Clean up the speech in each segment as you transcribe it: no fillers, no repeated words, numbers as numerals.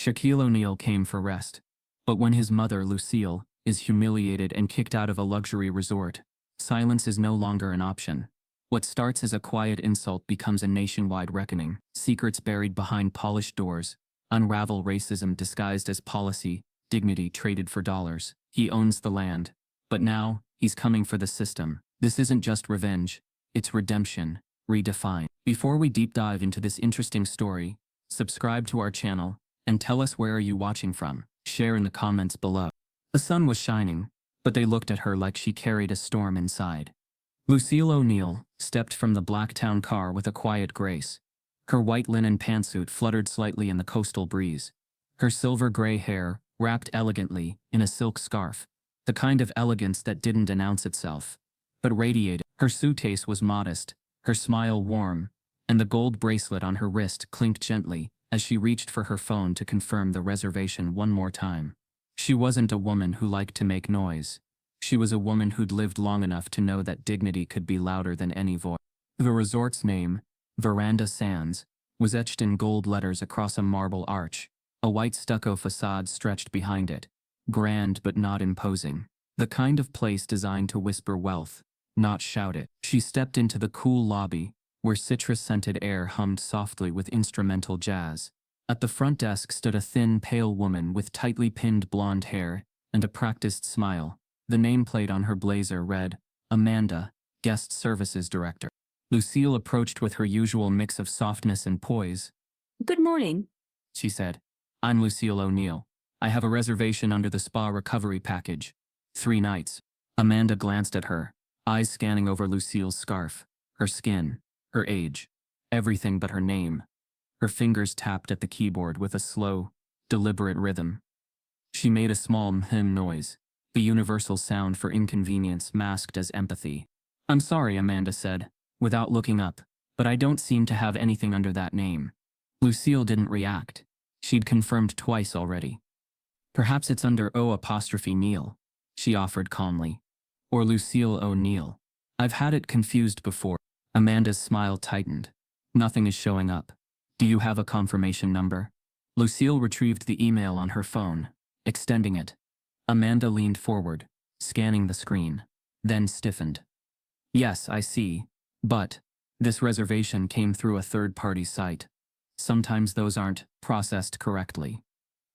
Shaquille O'Neal came for rest. But when his mother, Lucille, is humiliated and kicked out of a luxury resort, silence is no longer an option. What starts as a quiet insult becomes a nationwide reckoning. Secrets buried behind polished doors unravel racism disguised as policy, dignity traded for dollars. He owns the land. But now, he's coming for the system. This isn't just revenge, it's redemption, redefined. Before we deep dive into this interesting story, subscribe to our channel, and tell us where are you watching from. Share in the comments below. The sun was shining, but they looked at her like she carried a storm inside. Lucille O'Neal stepped from the Blacktown car with a quiet grace. Her white linen pantsuit fluttered slightly in the coastal breeze. Her silver-gray hair wrapped elegantly in a silk scarf, the kind of elegance that didn't announce itself, but radiated. Her suitcase was modest, her smile warm, and the gold bracelet on her wrist clinked gently as she reached for her phone to confirm the reservation one more time. She wasn't a woman who liked to make noise. She was a woman who'd lived long enough to know that dignity could be louder than any voice. The resort's name, Veranda Sands, was etched in gold letters across a marble arch. A white stucco facade stretched behind it, grand but not imposing. The kind of place designed to whisper wealth, not shout it. She stepped into the cool lobby, where citrus-scented air hummed softly with instrumental jazz. At the front desk stood a thin, pale woman with tightly pinned blonde hair and a practiced smile. The nameplate on her blazer read, Amanda, Guest Services Director. Lucille approached with her usual mix of softness and poise. Good morning, She said, I'm Lucille O'Neal. I have a reservation under the spa recovery package. 3 nights. Amanda glanced at her, eyes scanning over Lucille's scarf, her skin, her age, everything but her name. Her fingers tapped at the keyboard with a slow, deliberate rhythm. She made a small mhm noise, the universal sound for inconvenience masked as empathy. I'm sorry, Amanda said, without looking up, but I don't seem to have anything under that name. Lucille didn't react. She'd confirmed twice already. Perhaps it's under O''Neal, she offered calmly. Or Lucille O'Neal. I've had it confused before. Amanda's smile tightened. Nothing is showing up. Do you have a confirmation number? Lucille retrieved the email on her phone, extending it. Amanda leaned forward, scanning the screen, then stiffened. Yes, I see. But this reservation came through a third-party site. Sometimes those aren't processed correctly.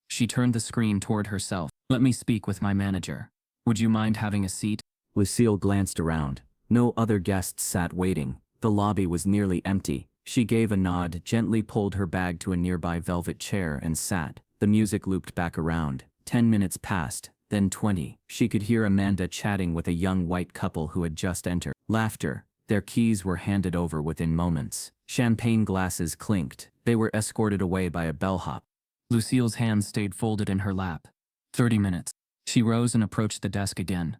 She turned the screen toward herself. Let me speak with my manager. Would you mind having a seat? Lucille glanced around. No other guests sat waiting. The lobby was nearly empty. She gave a nod, gently pulled her bag to a nearby velvet chair and sat. The music looped back around. 10 minutes passed, then 20. She could hear Amanda chatting with a young white couple who had just entered. Laughter. Their keys were handed over within moments. Champagne glasses clinked. They were escorted away by a bellhop. Lucille's hands stayed folded in her lap. 30 minutes. She rose and approached the desk again.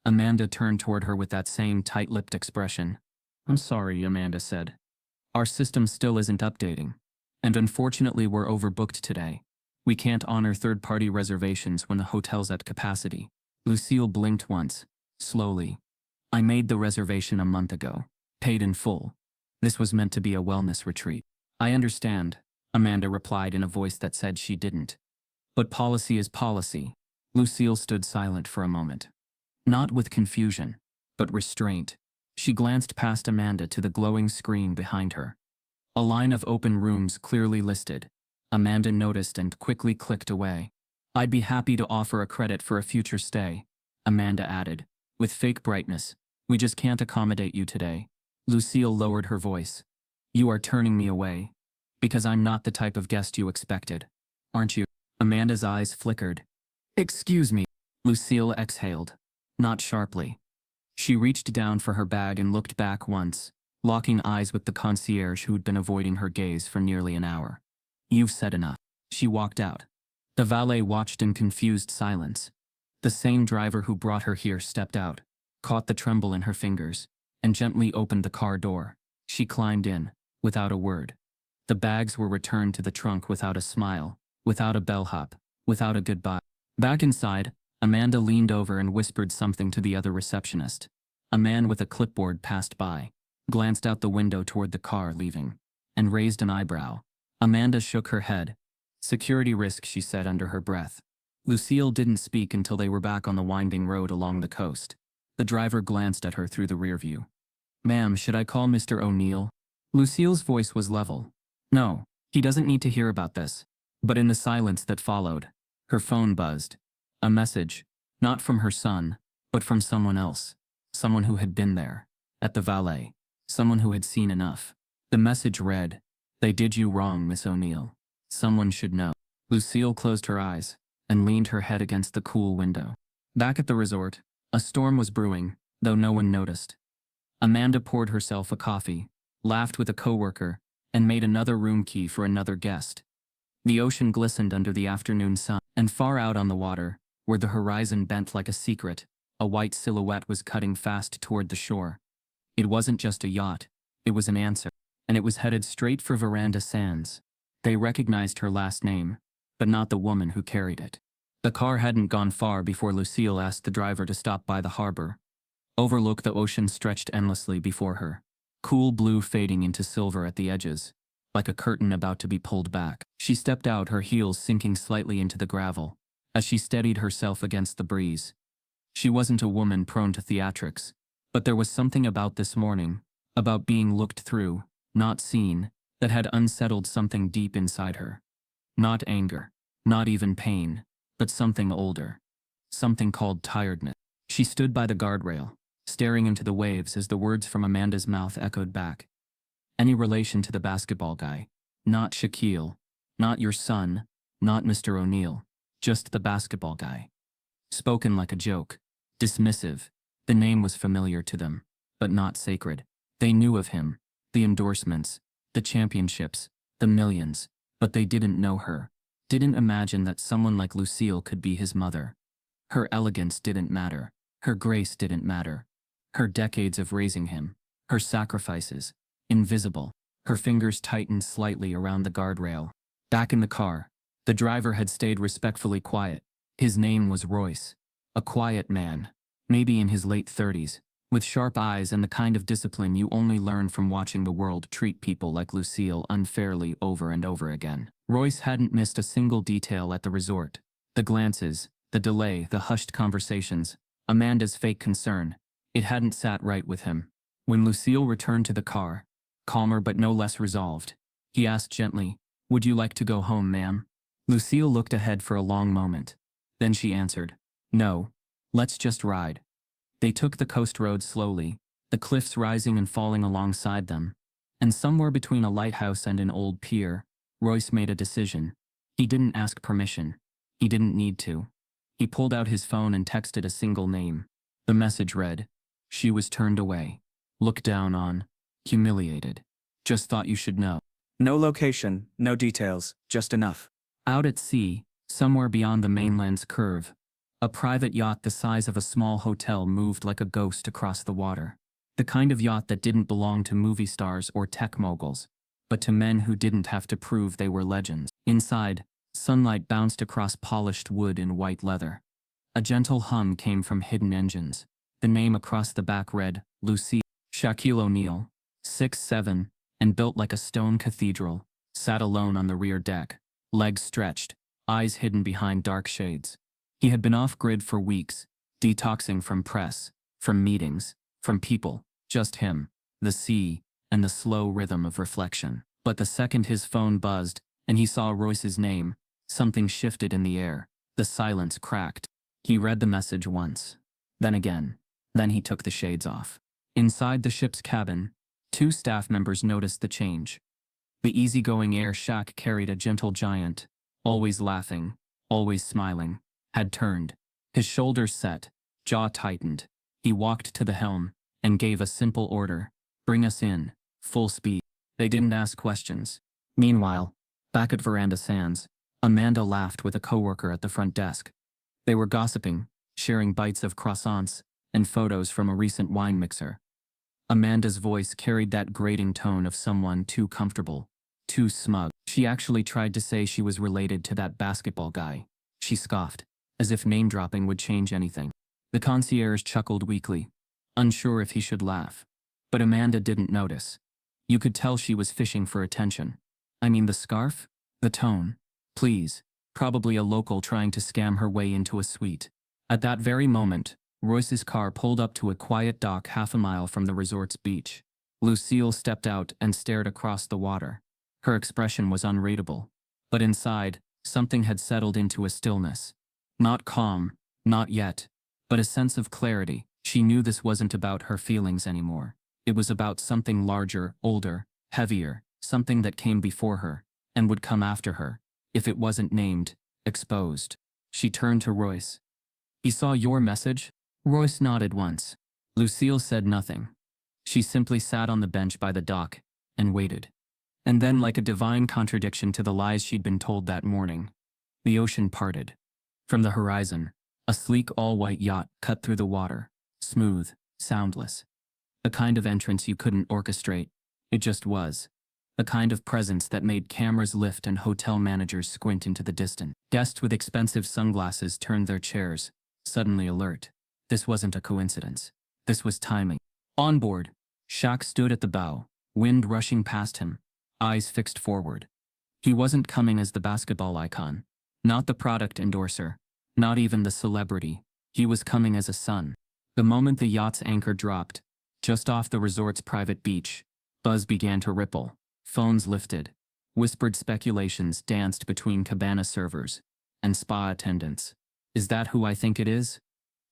Amanda turned toward her with that same tight-lipped expression. I'm sorry, Amanda said. Our system still isn't updating. And unfortunately we're overbooked today. We can't honor third-party reservations when the hotel's at capacity. Lucille blinked once, slowly. I made the reservation a month ago, paid in full. This was meant to be a wellness retreat. I understand, Amanda replied in a voice that said she didn't. But policy is policy. Lucille stood silent for a moment. Not with confusion, but restraint. She glanced past Amanda to the glowing screen behind her. A line of open rooms clearly listed. Amanda noticed and quickly clicked away. I'd be happy to offer a credit for a future stay, Amanda added, with fake brightness. We just can't accommodate you today. Lucille lowered her voice. You are turning me away. Because I'm not the type of guest you expected. Aren't you? Amanda's eyes flickered. Excuse me. Lucille exhaled. Not sharply. She reached down for her bag and looked back once, locking eyes with the concierge who'd been avoiding her gaze for nearly an hour. You've said enough. She walked out. The valet watched in confused silence. The same driver who brought her here stepped out, caught the tremble in her fingers, and gently opened the car door. She climbed in, without a word. The bags were returned to the trunk without a smile, without a bellhop, without a goodbye. Back inside, Amanda leaned over and whispered something to the other receptionist. A man with a clipboard passed by, glanced out the window toward the car leaving, and raised an eyebrow. Amanda shook her head. Security risk, she said under her breath. Lucille didn't speak until they were back on the winding road along the coast. The driver glanced at her through the rear view. Ma'am, should I call Mr. O'Neal? Lucille's voice was level. No, he doesn't need to hear about this. But in the silence that followed, her phone buzzed. A message, not from her son, but from someone else. Someone who had been there, at the valet. Someone who had seen enough. The message read, "They did you wrong, Miss O'Neal. Someone should know." Lucille closed her eyes and leaned her head against the cool window. Back at the resort, a storm was brewing, though no one noticed. Amanda poured herself a coffee, laughed with a coworker, and made another room key for another guest. The ocean glistened under the afternoon sun, and far out on the water, where the horizon bent like a secret, a white silhouette was cutting fast toward the shore. It wasn't just a yacht, it was an answer, and it was headed straight for Veranda Sands. They recognized her last name, but not the woman who carried it. The car hadn't gone far before Lucille asked the driver to stop by the harbor. Overlook the ocean stretched endlessly before her, cool blue fading into silver at the edges, like a curtain about to be pulled back. She stepped out, her heels sinking slightly into the gravel, as she steadied herself against the breeze. She wasn't a woman prone to theatrics, but there was something about this morning, about being looked through, not seen, that had unsettled something deep inside her. Not anger, not even pain, but something older. Something called tiredness. She stood by the guardrail, staring into the waves as the words from Amanda's mouth echoed back. Any relation to the basketball guy? Not Shaquille. Not your son. Not Mr. O'Neal. Just the basketball guy. Spoken like a joke. Dismissive. The name was familiar to them, but not sacred. They knew of him. The endorsements. The championships. The millions. But they didn't know her. Didn't imagine that someone like Lucille could be his mother. Her elegance didn't matter. Her grace didn't matter. Her decades of raising him. Her sacrifices. Invisible. Her fingers tightened slightly around the guardrail. Back in the car, the driver had stayed respectfully quiet. His name was Royce. A quiet man, maybe in his late 30s, with sharp eyes and the kind of discipline you only learn from watching the world treat people like Lucille unfairly over and over again. Royce hadn't missed a single detail at the resort. The glances, the delay, the hushed conversations, Amanda's fake concern. It hadn't sat right with him. When Lucille returned to the car, calmer but no less resolved, he asked gently, "Would you like to go home, ma'am?" Lucille looked ahead for a long moment. Then she answered, "No. Let's just ride." They took the coast road slowly, the cliffs rising and falling alongside them. And somewhere between a lighthouse and an old pier, Royce made a decision. He didn't ask permission. He didn't need to. He pulled out his phone and texted a single name. The message read, "She was turned away. Look down on. Humiliated. Just thought you should know." No location, no details, just enough. Out at sea, somewhere beyond the mainland's curve, a private yacht the size of a small hotel moved like a ghost across the water. The kind of yacht that didn't belong to movie stars or tech moguls, but to men who didn't have to prove they were legends. Inside, sunlight bounced across polished wood and white leather. A gentle hum came from hidden engines. The name across the back read, Lucy. Shaquille O'Neal, 6'7", and built like a stone cathedral, sat alone on the rear deck, legs stretched, eyes hidden behind dark shades. He had been off-grid for weeks, detoxing from press, from meetings, from people, just him, the sea, and the slow rhythm of reflection. But the second his phone buzzed, and he saw Royce's name, something shifted in the air. The silence cracked. He read the message once, then again. Then he took the shades off. Inside the ship's cabin, two staff members noticed the change. The easygoing air Shaq carried, a gentle giant, always laughing, always smiling, had turned. His shoulders set, jaw tightened. He walked to the helm and gave a simple order, "Bring us in, full speed." They didn't ask questions. Meanwhile, back at Veranda Sands, Amanda laughed with a coworker at the front desk. They were gossiping, sharing bites of croissants and photos from a recent wine mixer. Amanda's voice carried that grating tone of someone too comfortable, too smug. She actually tried to say she was related to that basketball guy. She scoffed, as if name-dropping would change anything. The concierge chuckled weakly, unsure if he should laugh. But Amanda didn't notice. You could tell she was fishing for attention. I mean, the scarf? The tone? Please. Probably a local trying to scam her way into a suite. At that very moment, Royce's car pulled up to a quiet dock half a mile from the resort's beach. Lucille stepped out and stared across the water. Her expression was unreadable. But inside, something had settled into a stillness. Not calm, not yet, but a sense of clarity. She knew this wasn't about her feelings anymore. It was about something larger, older, heavier, something that came before her, and would come after her, if it wasn't named, exposed. She turned to Royce. He saw your message? Royce nodded once. Lucille said nothing. She simply sat on the bench by the dock, and waited. And then, like a divine contradiction to the lies she'd been told that morning, the ocean parted. From the horizon, a sleek all-white yacht cut through the water, smooth, soundless. A kind of entrance you couldn't orchestrate. It just was. A kind of presence that made cameras lift and hotel managers squint into the distance. Guests with expensive sunglasses turned their chairs, suddenly alert. This wasn't a coincidence. This was timing. On board, Shaq stood at the bow, wind rushing past him, eyes fixed forward. He wasn't coming as the basketball icon, not the product endorser, not even the celebrity. He was coming as a son. The moment the yacht's anchor dropped, just off the resort's private beach, buzz began to ripple. Phones lifted. Whispered speculations danced between cabana servers and spa attendants. Is that who I think it is?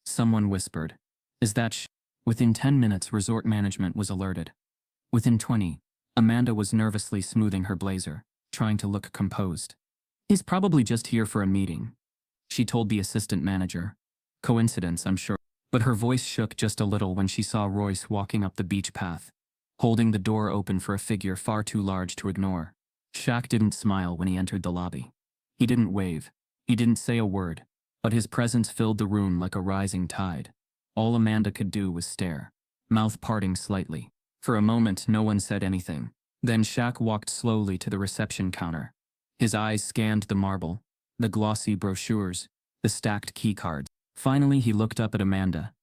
Someone whispered. Is that Within 10 minutes, resort management was alerted. Within 20, Amanda was nervously smoothing her blazer, trying to look composed. He's probably just here for a meeting, she told the assistant manager. Coincidence, I'm sure. But her voice shook just a little when she saw Royce walking up the beach path, holding the door open for a figure far too large to ignore. Shaq didn't smile when he entered the lobby. He didn't wave. He didn't say a word, but his presence filled the room like a rising tide. All Amanda could do was stare, mouth parting slightly. For a moment, no one said anything. Then Shaq walked slowly to the reception counter. His eyes scanned the marble, the glossy brochures, the stacked key cards. Finally, he looked up at Amanda.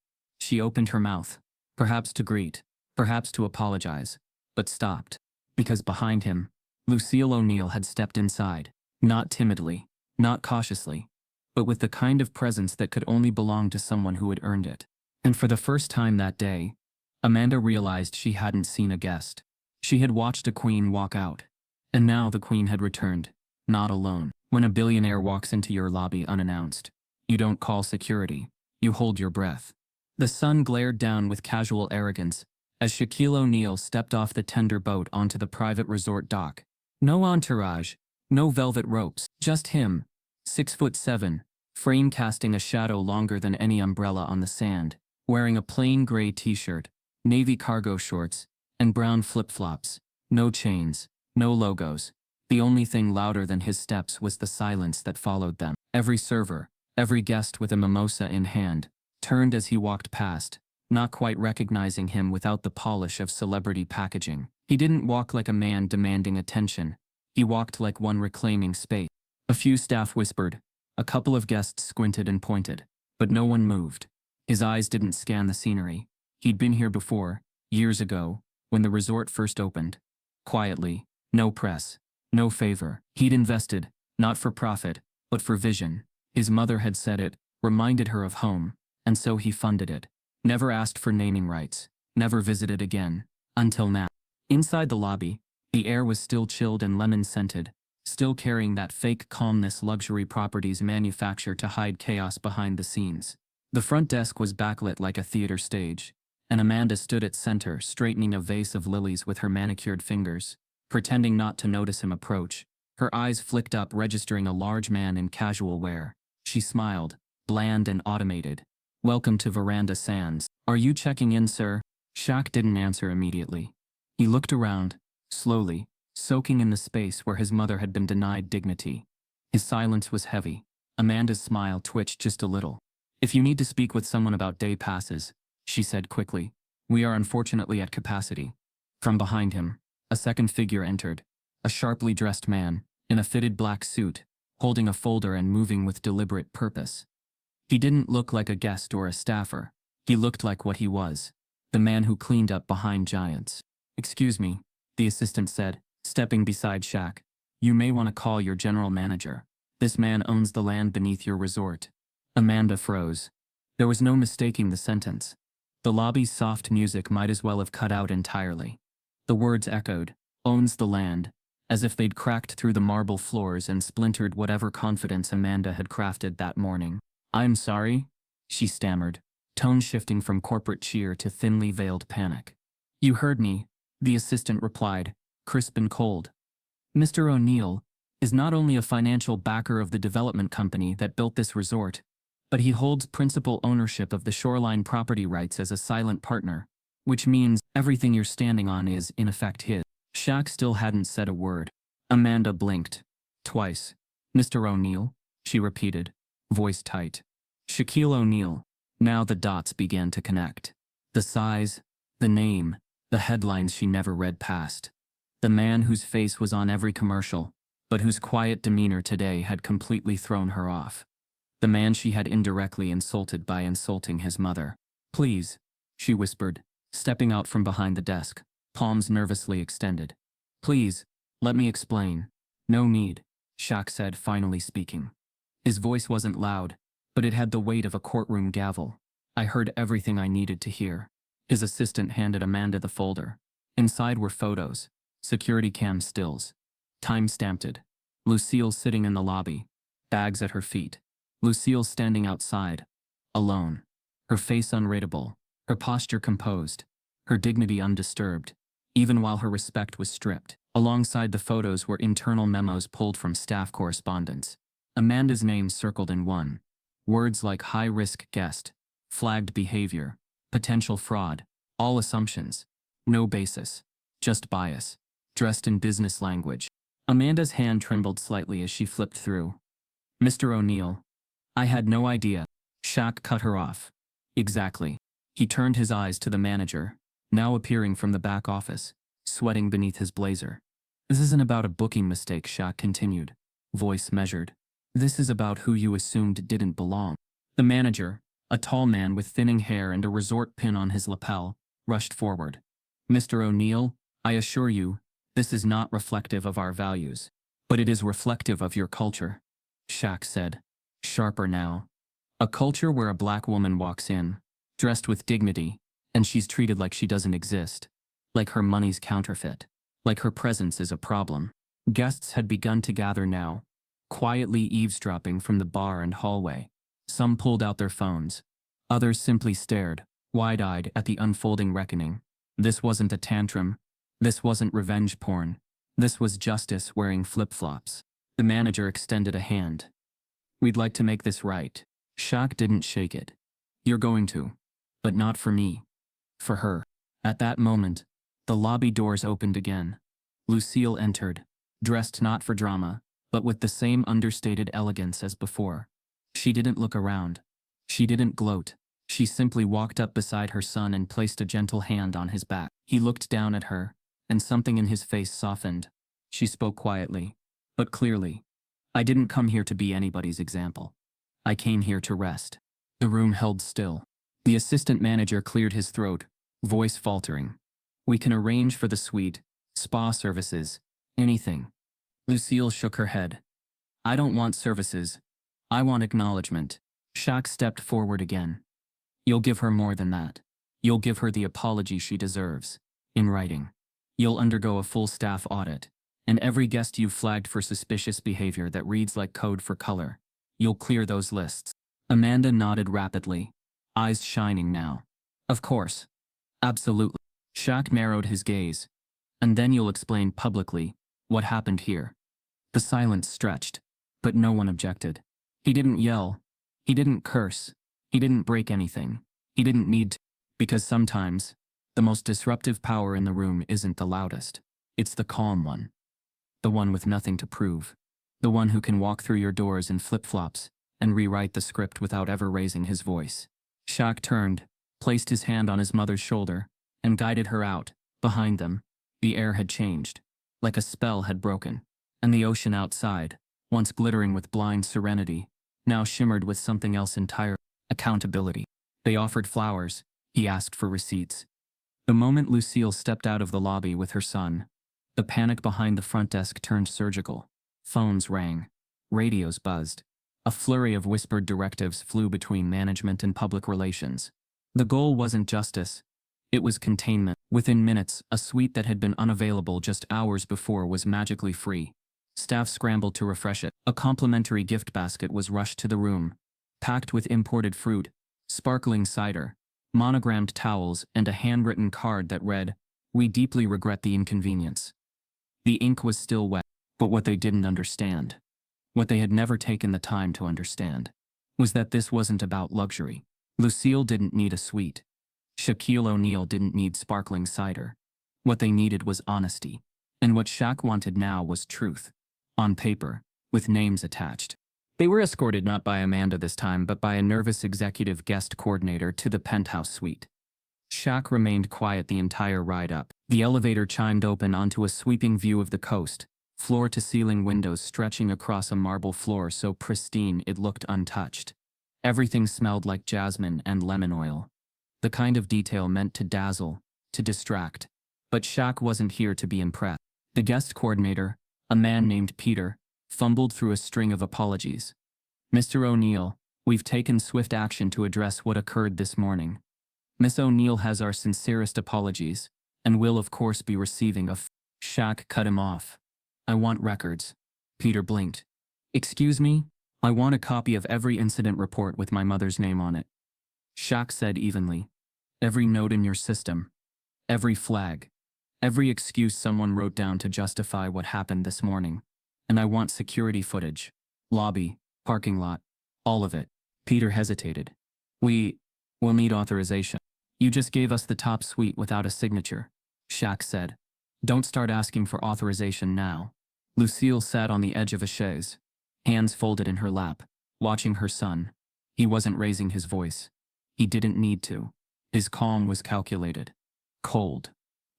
She opened her mouth, perhaps to greet, perhaps to apologize, but stopped, because behind him, Lucille O'Neal had stepped inside, not timidly, not cautiously, but with the kind of presence that could only belong to someone who had earned it. And for the first time that day, Amanda realized she hadn't seen a guest. She had watched a queen walk out, and now the queen had returned, not alone. When a billionaire walks into your lobby unannounced, you don't call security, you hold your breath. The sun glared down with casual arrogance as Shaquille O'Neal stepped off the tender boat onto the private resort dock. No entourage, no velvet ropes, just him, 6'7", frame casting a shadow longer than any umbrella on the sand, wearing a plain gray t-shirt, navy cargo shorts, and brown flip-flops. No chains, no logos. The only thing louder than his steps was the silence that followed them. Every server, every guest with a mimosa in hand, turned as he walked past, not quite recognizing him without the polish of celebrity packaging. He didn't walk like a man demanding attention. He walked like one reclaiming space. A few staff whispered. A couple of guests squinted and pointed, but no one moved. His eyes didn't scan the scenery. He'd been here before, years ago, when the resort first opened. Quietly, no press, no favor. He'd invested, not for profit, but for vision. His mother had said it, reminded her of home, and so he funded it. Never asked for naming rights, never visited again, until now. Inside the lobby, the air was still chilled and lemon-scented, still carrying that fake calmness luxury properties manufacture to hide chaos behind the scenes. The front desk was backlit like a theater stage, and Amanda stood at center, straightening a vase of lilies with her manicured fingers, pretending not to notice him approach. Her eyes flicked up, registering a large man in casual wear. She smiled, bland and automated. Welcome to Veranda Sands. Are you checking in, sir? Shaq didn't answer immediately. He looked around, slowly, soaking in the space where his mother had been denied dignity. His silence was heavy. Amanda's smile twitched just a little. If you need to speak with someone about day passes, she said quickly. We are unfortunately at capacity. From behind him, a second figure entered. A sharply dressed man, in a fitted black suit, holding a folder and moving with deliberate purpose. He didn't look like a guest or a staffer. He looked like what he was, the man who cleaned up behind giants. Excuse me, the assistant said, stepping beside Shaq. You may want to call your general manager. This man owns the land beneath your resort. Amanda froze. There was no mistaking the sentence. The lobby's soft music might as well have cut out entirely. The words echoed, owns the land, as if they'd cracked through the marble floors and splintered whatever confidence Amanda had crafted that morning. I'm sorry, she stammered, tone shifting from corporate cheer to thinly veiled panic. You heard me, the assistant replied, crisp and cold. Mr. O'Neal is not only a financial backer of the development company that built this resort, but he holds principal ownership of the shoreline property rights as a silent partner, which means everything you're standing on is, in effect, his. Shaq still hadn't said a word. Amanda blinked. Twice. Mr. O'Neal, she repeated, voice tight. Shaquille O'Neal. Now the dots began to connect. The size, the name, the headlines she never read past. The man whose face was on every commercial, but whose quiet demeanor today had completely thrown her off. The man she had indirectly insulted by insulting his mother. Please, she whispered, stepping out from behind the desk, palms nervously extended. Please, let me explain. No need, Shaq said, finally speaking. His voice wasn't loud, but it had the weight of a courtroom gavel. I heard everything I needed to hear. His assistant handed Amanda the folder. Inside were photos, security cam stills, time-stamped. Lucille sitting in the lobby, bags at her feet. Lucille standing outside, alone. Her face unreadable, her posture composed, her dignity undisturbed, even while her respect was stripped. Alongside the photos were internal memos pulled from staff correspondence. Amanda's name circled in one. Words like high-risk guest, flagged behavior, potential fraud, all assumptions. No basis, just bias, dressed in business language. Amanda's hand trembled slightly as she flipped through. Mr. O'Neal. I had no idea. Shaq cut her off. Exactly. He turned his eyes to the manager, now appearing from the back office, sweating beneath his blazer. This isn't about a booking mistake, Shaq continued, voice measured. This is about who you assumed didn't belong. The manager, a tall man with thinning hair and a resort pin on his lapel, rushed forward. Mr. O'Neal, I assure you, this is not reflective of our values, but it is reflective of your culture, Shaq said, sharper now. A culture where a black woman walks in, dressed with dignity, and she's treated like she doesn't exist, like her money's counterfeit, like her presence is a problem. Guests had begun to gather now, quietly eavesdropping from the bar and hallway. Some pulled out their phones. Others simply stared, wide-eyed at the unfolding reckoning. This wasn't a tantrum. This wasn't revenge porn. This was justice wearing flip-flops. The manager extended a hand. We'd like to make this right. Shaq didn't shake it. You're going to. But not for me. For her. At that moment, the lobby doors opened again. Lucille entered, dressed not for drama, but with the same understated elegance as before. She didn't look around. She didn't gloat. She simply walked up beside her son and placed a gentle hand on his back. He looked down at her, and something in his face softened. She spoke quietly, but clearly. I didn't come here to be anybody's example. I came here to rest. The room held still. The assistant manager cleared his throat, voice faltering. We can arrange for the suite, spa services, anything. Lucille shook her head. I don't want services. I want acknowledgement. Shaq stepped forward again. You'll give her more than that. You'll give her the apology she deserves, in writing. You'll undergo a full staff audit, and every guest you've flagged for suspicious behavior that reads like code for color. You'll clear those lists. Amanda nodded rapidly, eyes shining now. Of course. Absolutely. Shaq narrowed his gaze. And then you'll explain publicly what happened here. The silence stretched, but no one objected. He didn't yell. He didn't curse. He didn't break anything. He didn't need to. Because sometimes, the most disruptive power in the room isn't the loudest. It's the calm one. The one with nothing to prove. The one who can walk through your doors in flip-flops and rewrite the script without ever raising his voice. Shaq turned, placed his hand on his mother's shoulder, and guided her out. Behind them, the air had changed, like a spell had broken, and the ocean outside, once glittering with blind serenity, now shimmered with something else entirely. Accountability. They offered flowers. He asked for receipts. The moment Lucille stepped out of the lobby with her son, the panic behind the front desk turned surgical. Phones rang. Radios buzzed. A flurry of whispered directives flew between management and public relations. The goal wasn't justice. It was containment. Within minutes, a suite that had been unavailable just hours before was magically free. Staff scrambled to refresh it. A complimentary gift basket was rushed to the room, packed with imported fruit, sparkling cider, monogrammed towels, and a handwritten card that read, "We deeply regret the inconvenience." The ink was still wet, but what they didn't understand, what they had never taken the time to understand, was that this wasn't about luxury. Lucille didn't need a suite. Shaquille O'Neal didn't need sparkling cider. What they needed was honesty. And what Shaq wanted now was truth. On paper, with names attached. They were escorted not by Amanda this time, but by a nervous executive guest coordinator to the penthouse suite. Shaq remained quiet the entire ride up. The elevator chimed open onto a sweeping view of the coast, floor-to-ceiling windows stretching across a marble floor so pristine it looked untouched. Everything smelled like jasmine and lemon oil. The kind of detail meant to dazzle, to distract. But Shaq wasn't here to be impressed. The guest coordinator, a man named Peter, fumbled through a string of apologies. "Mr. O'Neal, we've taken swift action to address what occurred this morning. Miss O'Neal has our sincerest apologies, and will of course be receiving a Shaq cut him off. "I want records." Peter blinked. "Excuse me? I want a copy of every incident report with my mother's name on it." Shaq said evenly. "Every note in your system. Every flag. Every excuse someone wrote down to justify what happened this morning. And I want security footage. Lobby, parking lot, all of it." Peter hesitated. We'll need authorization." "You just gave us the top suite without a signature," Shaq said. "Don't start asking for authorization now." Lucille sat on the edge of a chaise, hands folded in her lap, watching her son. He wasn't raising his voice. He didn't need to. His calm was calculated. Cold.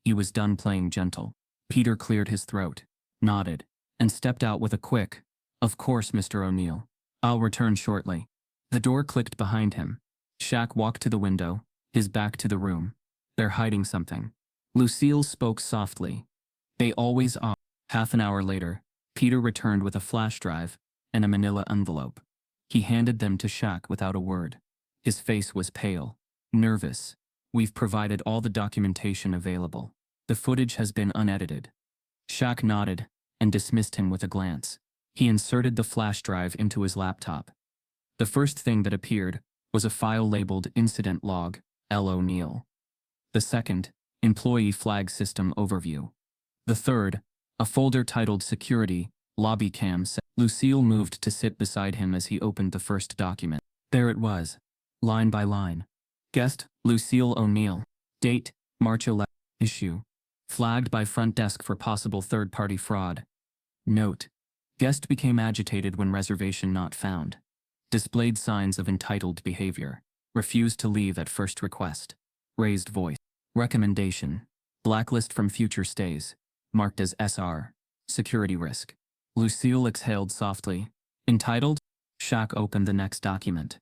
He was done playing gentle. Peter cleared his throat, nodded, and stepped out with a quick, "Of course, Mr. O'Neal. I'll return shortly." The door clicked behind him. Shaq walked to the window, his back to the room. "They're hiding something." Lucille spoke softly. "They always are." Half an hour later, Peter returned with a flash drive and a manila envelope. He handed them to Shaq without a word. His face was pale, nervous. "We've provided all the documentation available. The footage has been unedited." Shaq nodded and dismissed him with a glance. He inserted the flash drive into his laptop. The first thing that appeared was a file labeled Incident Log, L. O'Neal. The second, Employee Flag System Overview. The third, a folder titled Security, Lobby Cam. Lucille moved to sit beside him as he opened the first document. There it was, line by line. Guest, Lucille O'Neal. Date, March 11. Issue, flagged by front desk for possible third-party fraud. Note, guest became agitated when reservation not found. Displayed signs of entitled behavior. Refused to leave at first request. Raised voice. Recommendation, blacklist from future stays. Marked as SR. Security risk. Lucille exhaled softly. Entitled? Shaq opened the next document.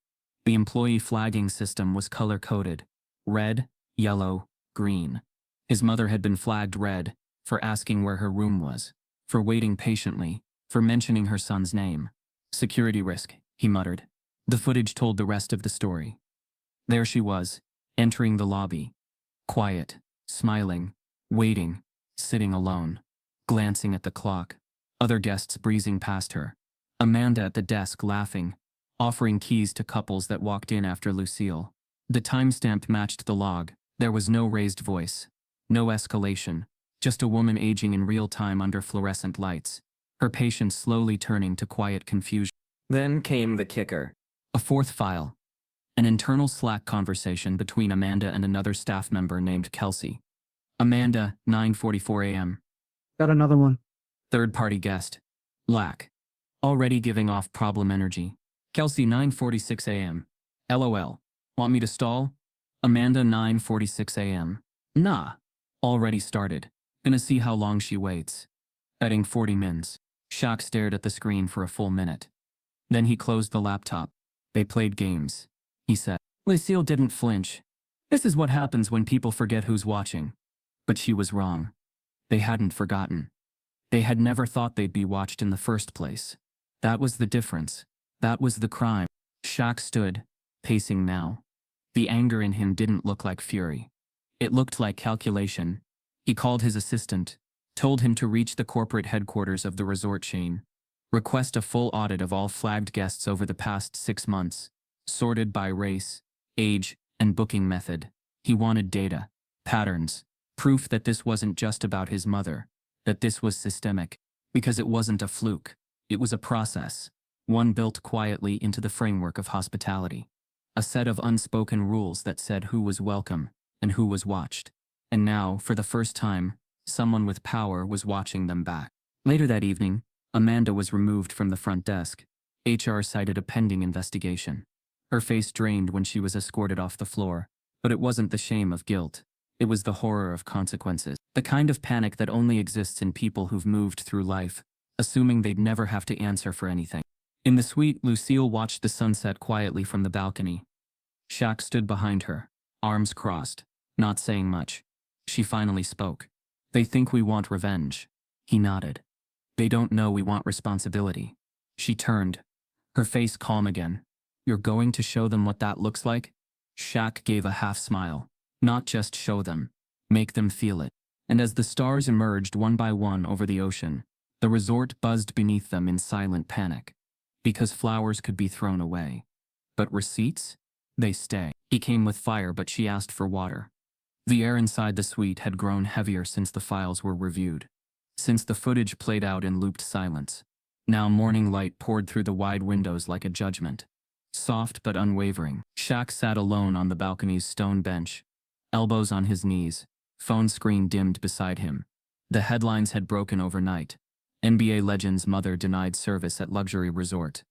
The employee flagging system was color-coded. Red, yellow, green. His mother had been flagged red, for asking where her room was, for waiting patiently, for mentioning her son's name. Security risk, he muttered. The footage told the rest of the story. There she was, entering the lobby. Quiet, smiling, waiting, sitting alone, glancing at the clock. Other guests breezing past her. Amanda at the desk laughing, offering keys to couples that walked in after Lucille. The timestamp matched the log. There was no raised voice. No escalation. Just a woman aging in real time under fluorescent lights. Her patience slowly turning to quiet confusion. Then came the kicker. A fourth file. An internal Slack conversation between Amanda and another staff member named Kelsey. Amanda, 9:44 a.m. Got another one. Third-party guest. Lack. Already giving off problem energy. Kelsey, 9:46 a.m. LOL. Want me to stall? Amanda, 9:46 a.m. Nah. Already started. Gonna see how long she waits. Betting 40 mins. Shaq stared at the screen for a full minute. Then he closed the laptop. They played games, he said. Lucille didn't flinch. This is what happens when people forget who's watching. But she was wrong. They hadn't forgotten. They had never thought they'd be watched in the first place. That was the difference. That was the crime. Shaq stood, pacing now. The anger in him didn't look like fury. It looked like calculation. He called his assistant, told him to reach the corporate headquarters of the resort chain, request a full audit of all flagged guests over the past 6 months, sorted by race, age, and booking method. He wanted data, patterns, proof that this wasn't just about his mother, that this was systemic, because it wasn't a fluke. It was a process, one built quietly into the framework of hospitality. A set of unspoken rules that said who was welcome and who was watched. And now, for the first time, someone with power was watching them back. Later that evening, Amanda was removed from the front desk. HR cited a pending investigation. Her face drained when she was escorted off the floor, but it wasn't the shame of guilt. It was the horror of consequences. The kind of panic that only exists in people who've moved through life, assuming they'd never have to answer for anything. In the suite, Lucille watched the sunset quietly from the balcony. Shaq stood behind her, arms crossed, not saying much. She finally spoke. "They think we want revenge." He nodded. "They don't know we want responsibility." She turned, her face calm again. "You're going to show them what that looks like?" Shaq gave a half smile. "Not just show them. Make them feel it." And as the stars emerged one by one over the ocean, the resort buzzed beneath them in silent panic. Because flowers could be thrown away. But receipts? They stay. He came with fire, but she asked for water. The air inside the suite had grown heavier since the files were reviewed. Since the footage played out in looped silence. Now morning light poured through the wide windows like a judgment. Soft but unwavering. Shaq sat alone on the balcony's stone bench, elbows on his knees, phone screen dimmed beside him. The headlines had broken overnight. NBA legend's mother denied service at luxury resort.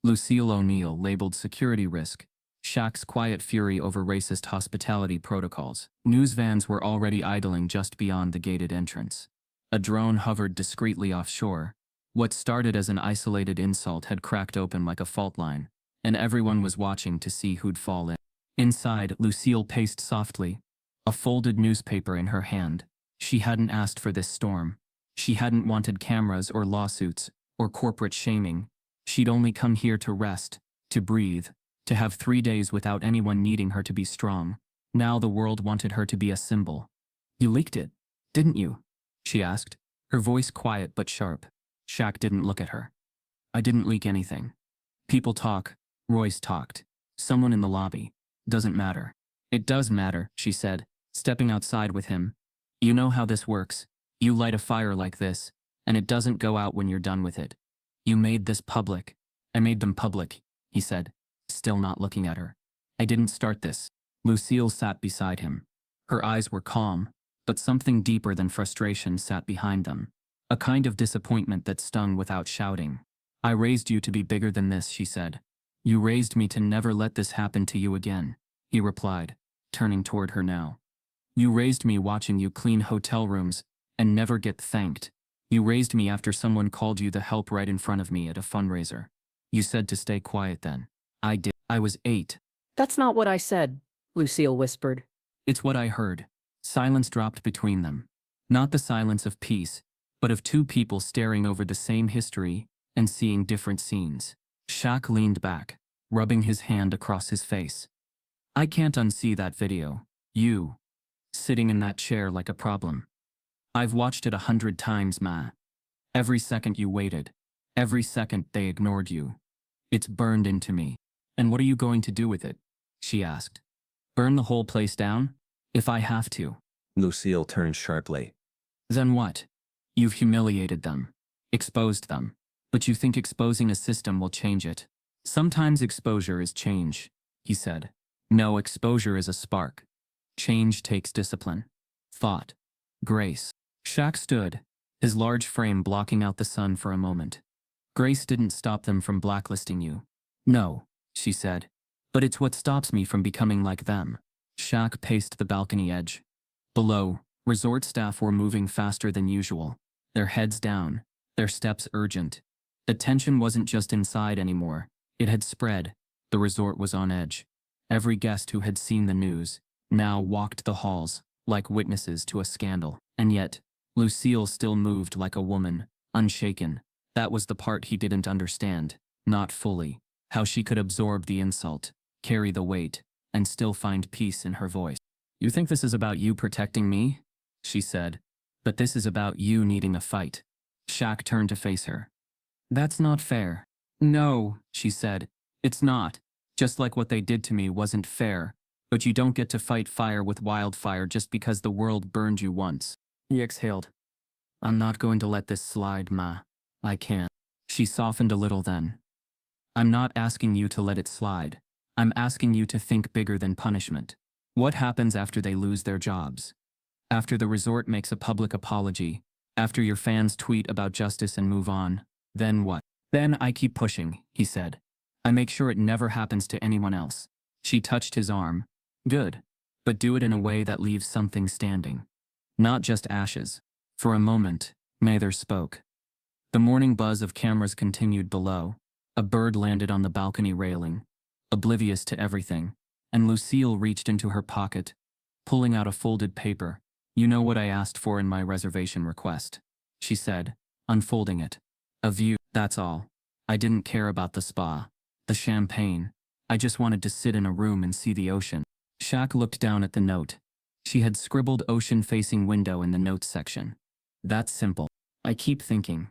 Shaquille O'Neal labeled security risk. Shaq's quiet fury over racist hospitality protocols. News vans were already idling just beyond the gated entrance. A drone hovered discreetly offshore. What started as an isolated insult had cracked open like a fault line, and everyone was watching to see who'd fall in. Inside, Lucille paced softly, a folded newspaper in her hand. She hadn't asked for this storm. She hadn't wanted cameras or lawsuits or corporate shaming. She'd only come here to rest, to breathe, to have 3 days without anyone needing her to be strong. Now the world wanted her to be a symbol. "You leaked it, didn't you?" she asked, her voice quiet but sharp. Shaq didn't look at her. "I didn't leak anything. People talk. Royce talked. Someone in the lobby. Doesn't matter." "It does matter," she said, stepping outside with him. "You know how this works. You light a fire like this, and it doesn't go out when you're done with it. You made this public." "I made them public," he said, still not looking at her. "I didn't start this." Lucille sat beside him. Her eyes were calm, but something deeper than frustration sat behind them. A kind of disappointment that stung without shouting. "I raised you to be bigger than this," she said. "You raised me to never let this happen to you again," he replied, turning toward her now. "You raised me watching you clean hotel rooms and never get thanked. You raised me after someone called you the help right in front of me at a fundraiser. You said to stay quiet then. I did. I was 8. "That's not what I said," Lucille whispered. It's what I heard." Silence dropped between them. Not the silence of peace, but of two people staring over the same history and seeing different scenes. Shaq leaned back, rubbing his hand across his face. "I can't unsee that video. You, sitting in that chair like a problem. I've watched it 100 times, Ma. Every second you waited. Every second they ignored you. It's burned into me." "And what are you going to do with it?" she asked. "Burn the whole place down? If I have to." Lucille turned sharply. "Then what? You've humiliated them. Exposed them. But you think exposing a system will change it. Sometimes exposure is change," he said. "No, exposure is a spark. Change takes discipline. Thought. Grace." Shaq stood, his large frame blocking out the sun for a moment. "Grace didn't stop them from blacklisting you." "No," she said. "But it's what stops me from becoming like them." Shaq paced the balcony edge. Below, resort staff were moving faster than usual, their heads down, their steps urgent. The tension wasn't just inside anymore. It had spread. The resort was on edge. Every guest who had seen the news now walked the halls, like witnesses to a scandal. And yet, Lucille still moved like a woman, unshaken, That was the part he didn't understand, not fully. How she could absorb the insult, carry the weight, and still find peace in her voice. "You think this is about you protecting me?" she said. "But this is about you needing a fight." Shaq turned to face her. "That's not fair." "No," she said. "It's not. Just like what they did to me wasn't fair. But you don't get to fight fire with wildfire just because the world burned you once." He exhaled. "I'm not going to let this slide, Ma. I can't." She softened a little then. "I'm not asking you to let it slide. I'm asking you to think bigger than punishment. What happens after they lose their jobs? After the resort makes a public apology? After your fans tweet about justice and move on? Then what?" "Then I keep pushing," he said. "I make sure it never happens to anyone else." She touched his arm. "Good. But do it in a way that leaves something standing. Not just ashes." For a moment, neither spoke. The morning buzz of cameras continued below. A bird landed on the balcony railing, oblivious to everything, and Lucille reached into her pocket, pulling out a folded paper. "You know what I asked for in my reservation request," she said, unfolding it. "A view, that's all. I didn't care about the spa, the champagne. I just wanted to sit in a room and see the ocean." Shaq looked down at the note. She had scribbled ocean-facing window in the notes section. "That's simple. I keep thinking,"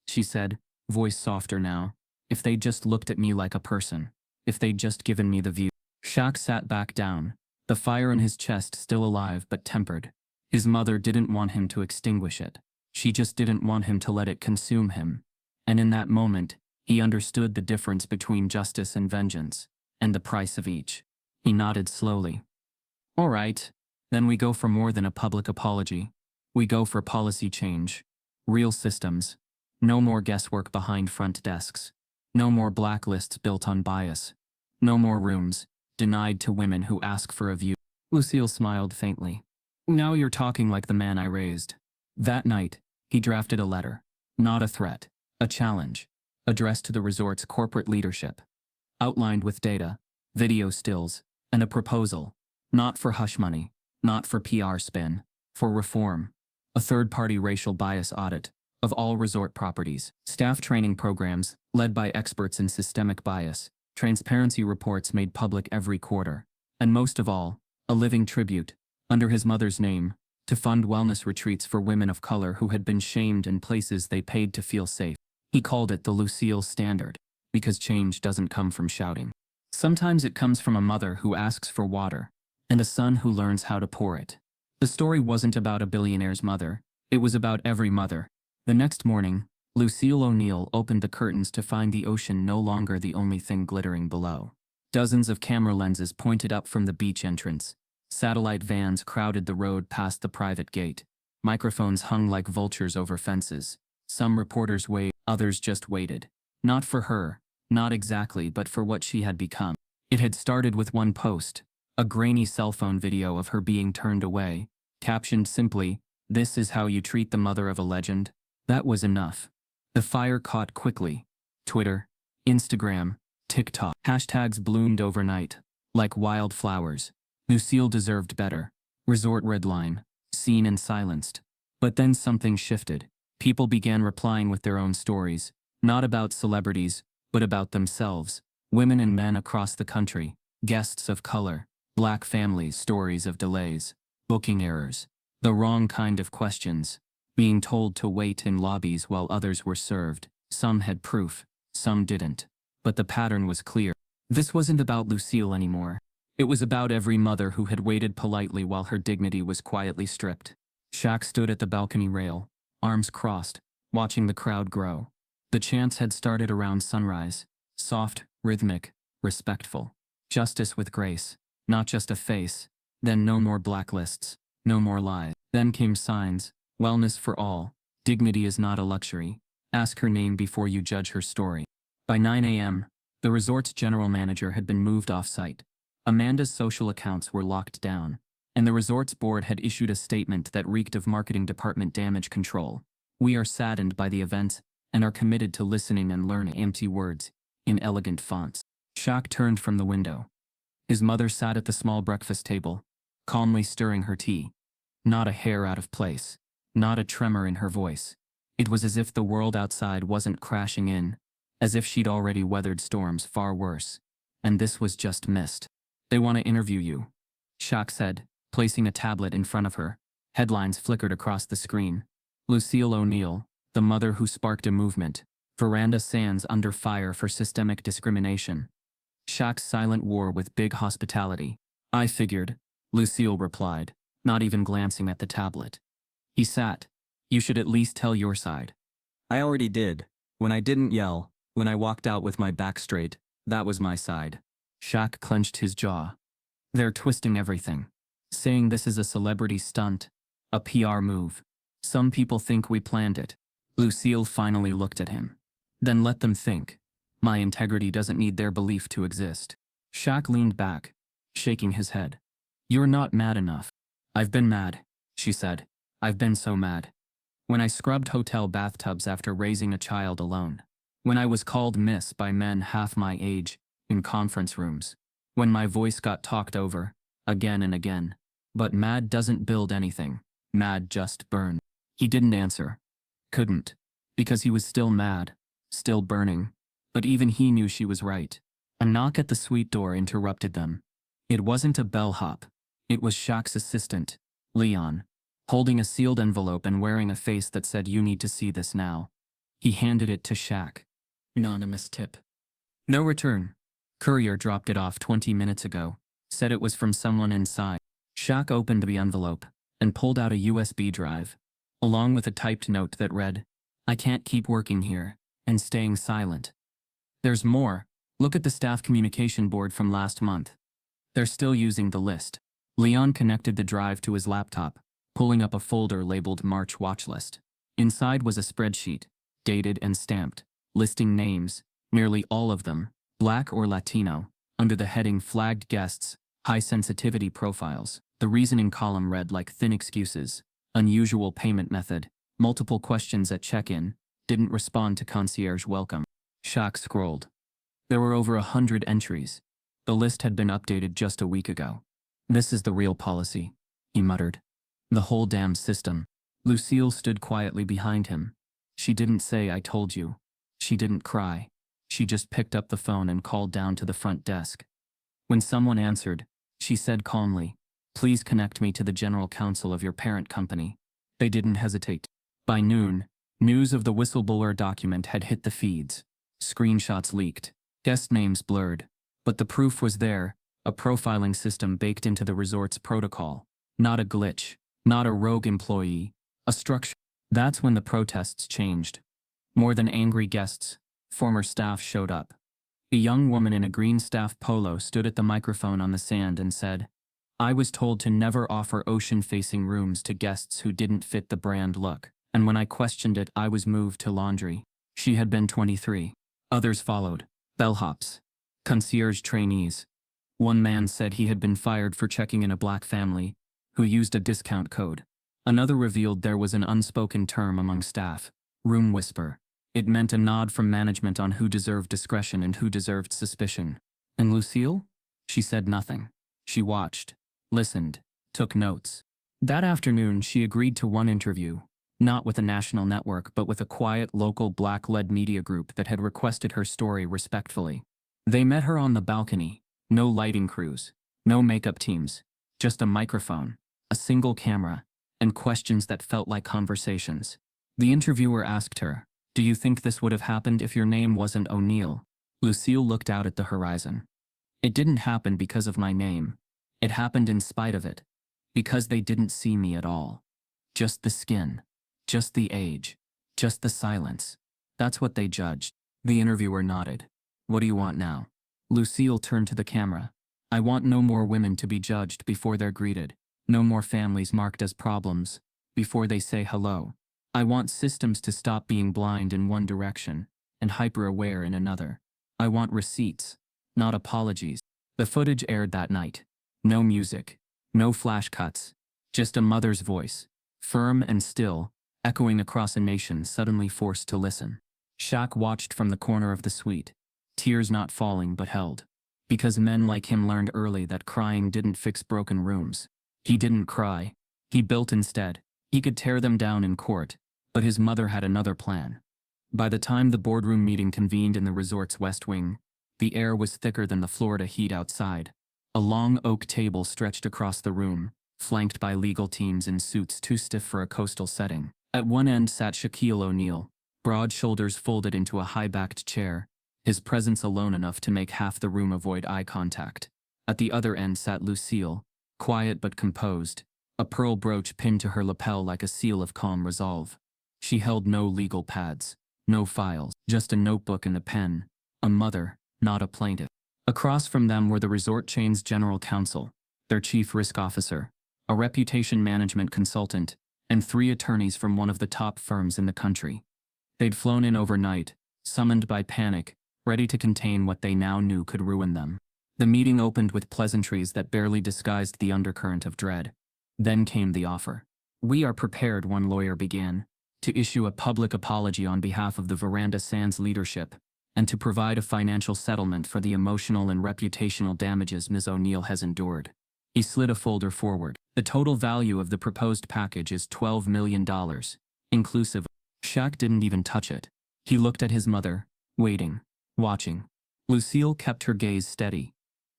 she said, voice softer now. "If they just looked at me like a person. If they'd just given me the view." Shaq sat back down, the fire in his chest still alive but tempered. His mother didn't want him to extinguish it. She just didn't want him to let it consume him. And in that moment, he understood the difference between justice and vengeance, and the price of each. He nodded slowly. "All right, then we go for more than a public apology. We go for policy change. Real systems. No more guesswork behind front desks. No more blacklists built on bias. No more rooms denied to women who ask for a view." Lucille smiled faintly. "Now you're talking like the man I raised." That night, he drafted a letter. Not a threat, a challenge, addressed to the resort's corporate leadership. Outlined with data, video stills, and a proposal. Not for hush money, not for PR spin, for reform. A third-party racial bias audit of all resort properties, staff training programs led by experts in systemic bias, transparency reports made public every quarter, and most of all, a living tribute, under his mother's name, to fund wellness retreats for women of color who had been shamed in places they paid to feel safe. He called it the Lucille Standard, because change doesn't come from shouting. Sometimes it comes from a mother who asks for water, and a son who learns how to pour it. The story wasn't about a billionaire's mother, it was about every mother. The next morning, Lucille O'Neal opened the curtains to find the ocean no longer the only thing glittering below. Dozens of camera lenses pointed up from the beach entrance. Satellite vans crowded the road past the private gate. Microphones hung like vultures over fences. Some reporters waved, others just waited. Not for her, not exactly, but for what she had become. It had started with one post, a grainy cell phone video of her being turned away, captioned simply, "This is how you treat the mother of a legend." That was enough. The fire caught quickly. Twitter, Instagram, TikTok. Hashtags bloomed overnight, like wildflowers. Lucille deserved better. Resort redline. Seen and silenced. But then something shifted. People began replying with their own stories, not about celebrities, but about themselves. Women and men across the country, guests of color, black families, stories of delays, booking errors, the wrong kind of questions, being told to wait in lobbies while others were served. Some had proof, some didn't. But the pattern was clear. This wasn't about Lucille anymore. It was about every mother who had waited politely while her dignity was quietly stripped. Shaq stood at the balcony rail, arms crossed, watching the crowd grow. The chants had started around sunrise, soft, rhythmic, respectful. Justice with grace, not just a face. Then no more blacklists, no more lies. Then came signs, wellness for all, dignity is not a luxury. Ask her name before you judge her story. By 9 a.m., the resort's general manager had been moved off-site. Amanda's social accounts were locked down, and the resort's board had issued a statement that reeked of marketing department damage control. "We are saddened by the events and are committed to listening and learning." Empty words, in elegant fonts. Shaq turned from the window. His mother sat at the small breakfast table, calmly stirring her tea. Not a hair out of place, not a tremor in her voice. It was as if the world outside wasn't crashing in, as if she'd already weathered storms far worse. And this was just mist. They want to interview you, Shaq said, placing a tablet in front of her. Headlines flickered across the screen. Lucille O'Neal, the mother who sparked a movement. Veranda Sands under fire for systemic discrimination. Shaq's silent war with big hospitality. I figured, Lucille replied, not even glancing at the tablet. He sat. You should at least tell your side. I already did. When I didn't yell, when I walked out with my back straight, that was my side. Shaq clenched his jaw. They're twisting everything. Saying this is a celebrity stunt, a PR move. Some people think we planned it. Lucille finally looked at him. Then let them think. My integrity doesn't need their belief to exist. Shaq leaned back, shaking his head. You're not mad enough. I've been mad, she said. I've been so mad. When I scrubbed hotel bathtubs after raising a child alone. When I was called miss by men half my age, in conference rooms. When my voice got talked over, again and again. But mad doesn't build anything. Mad just burns. He didn't answer. Couldn't. Because he was still mad. Still burning. But even he knew she was right. A knock at the suite door interrupted them. It wasn't a bellhop. It was Shaq's assistant, Leon, holding a sealed envelope and wearing a face that said, "You need to see this now." He handed it to Shaq. Anonymous tip. No return. Courier dropped it off 20 minutes ago. Said it was from someone inside. Shaq opened the envelope and pulled out a USB drive, along with a typed note that read, I can't keep working here, and staying silent. There's more. Look at the staff communication board from last month. They're still using the list. Leon connected the drive to his laptop, pulling up a folder labeled March Watch List. Inside was a spreadsheet, dated and stamped, listing names, nearly all of them, Black or Latino, under the heading Flagged Guests, High Sensitivity Profiles. The reasoning column read like thin excuses, unusual payment method, multiple questions at check-in, didn't respond to concierge welcome. Shaq scrolled. There were over 100 entries. The list had been updated just a week ago. This is the real policy, he muttered. The whole damn system. Lucille stood quietly behind him. She didn't say, I told you. She didn't cry. She just picked up the phone and called down to the front desk. When someone answered, she said calmly, please connect me to the general counsel of your parent company. They didn't hesitate. By noon, news of the whistleblower document had hit the feeds. Screenshots leaked, guest names blurred. But the proof was there, a profiling system baked into the resort's protocol. Not a glitch, not a rogue employee, a structure. That's when the protests changed. More than angry guests, former staff showed up. A young woman in a green staff polo stood at the microphone on the sand and said, I was told to never offer ocean-facing rooms to guests who didn't fit the brand look, and when I questioned it, I was moved to laundry. She had been 23. Others followed. Bellhops. Concierge trainees. One man said he had been fired for checking in a black family, who used a discount code. Another revealed there was an unspoken term among staff, room whisper. It meant a nod from management on who deserved discretion and who deserved suspicion. And Lucille? She said nothing. She watched, listened, took notes. That afternoon she agreed to one interview, not with a national network but with a quiet local black-led media group that had requested her story respectfully. They met her on the balcony, no lighting crews, no makeup teams, just a microphone, a single camera, and questions that felt like conversations. The interviewer asked her, do you think this would have happened if your name wasn't O'Neal? Lucille looked out at the horizon. It didn't happen because of my name. It happened in spite of it. Because they didn't see me at all. Just the skin. Just the age. Just the silence. That's what they judged. The interviewer nodded. What do you want now? Lucille turned to the camera. I want no more women to be judged before they're greeted. No more families marked as problems before they say hello. I want systems to stop being blind in one direction and hyper-aware in another. I want receipts, not apologies. The footage aired that night. No music, no flash cuts, just a mother's voice, firm and still, echoing across a nation suddenly forced to listen. Shaq watched from the corner of the suite, tears not falling but held. Because men like him learned early that crying didn't fix broken rooms. He didn't cry. He built instead. He could tear them down in court, But his mother had another plan. By the time the boardroom meeting convened in the resort's west wing, the air was thicker than the Florida heat outside. A long oak table stretched across the room, flanked by legal teams in suits too stiff for a coastal setting. At one end sat Shaquille O'Neal, broad shoulders folded into a high-backed chair, his presence alone enough to make half the room avoid eye contact. At the other end sat Lucille, quiet but composed, a pearl brooch pinned to her lapel like a seal of calm resolve. She held no legal pads, no files, just a notebook and a pen, a mother, not a plaintiff. Across from them were the resort chain's general counsel, their chief risk officer, a reputation management consultant, and 3 attorneys from one of the top firms in the country. They'd flown in overnight, summoned by panic, ready to contain what they now knew could ruin them. The meeting opened with pleasantries that barely disguised the undercurrent of dread. Then came the offer. "We are prepared," one lawyer began, "to issue a public apology on behalf of the Veranda Sands leadership, and to provide a financial settlement for the emotional and reputational damages Ms. O'Neal has endured." He slid a folder forward. "The total value of the proposed package is $12 million, inclusive." Shaq didn't even touch it. He looked at his mother, waiting, watching. Lucille kept her gaze steady.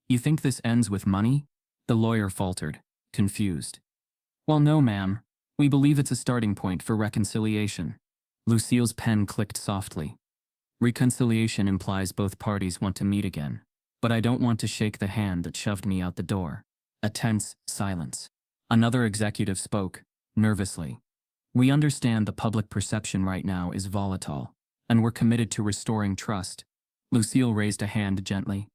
"You think this ends with money?" The lawyer faltered, confused. "Well, no, ma'am. We believe it's a starting point for reconciliation." Lucille's pen clicked softly. "Reconciliation implies both parties want to meet again. But I don't want to shake the hand that shoved me out the door." A tense silence. Another executive spoke, nervously. "We understand the public perception right now is volatile, and we're committed to restoring trust." Lucille raised a hand gently.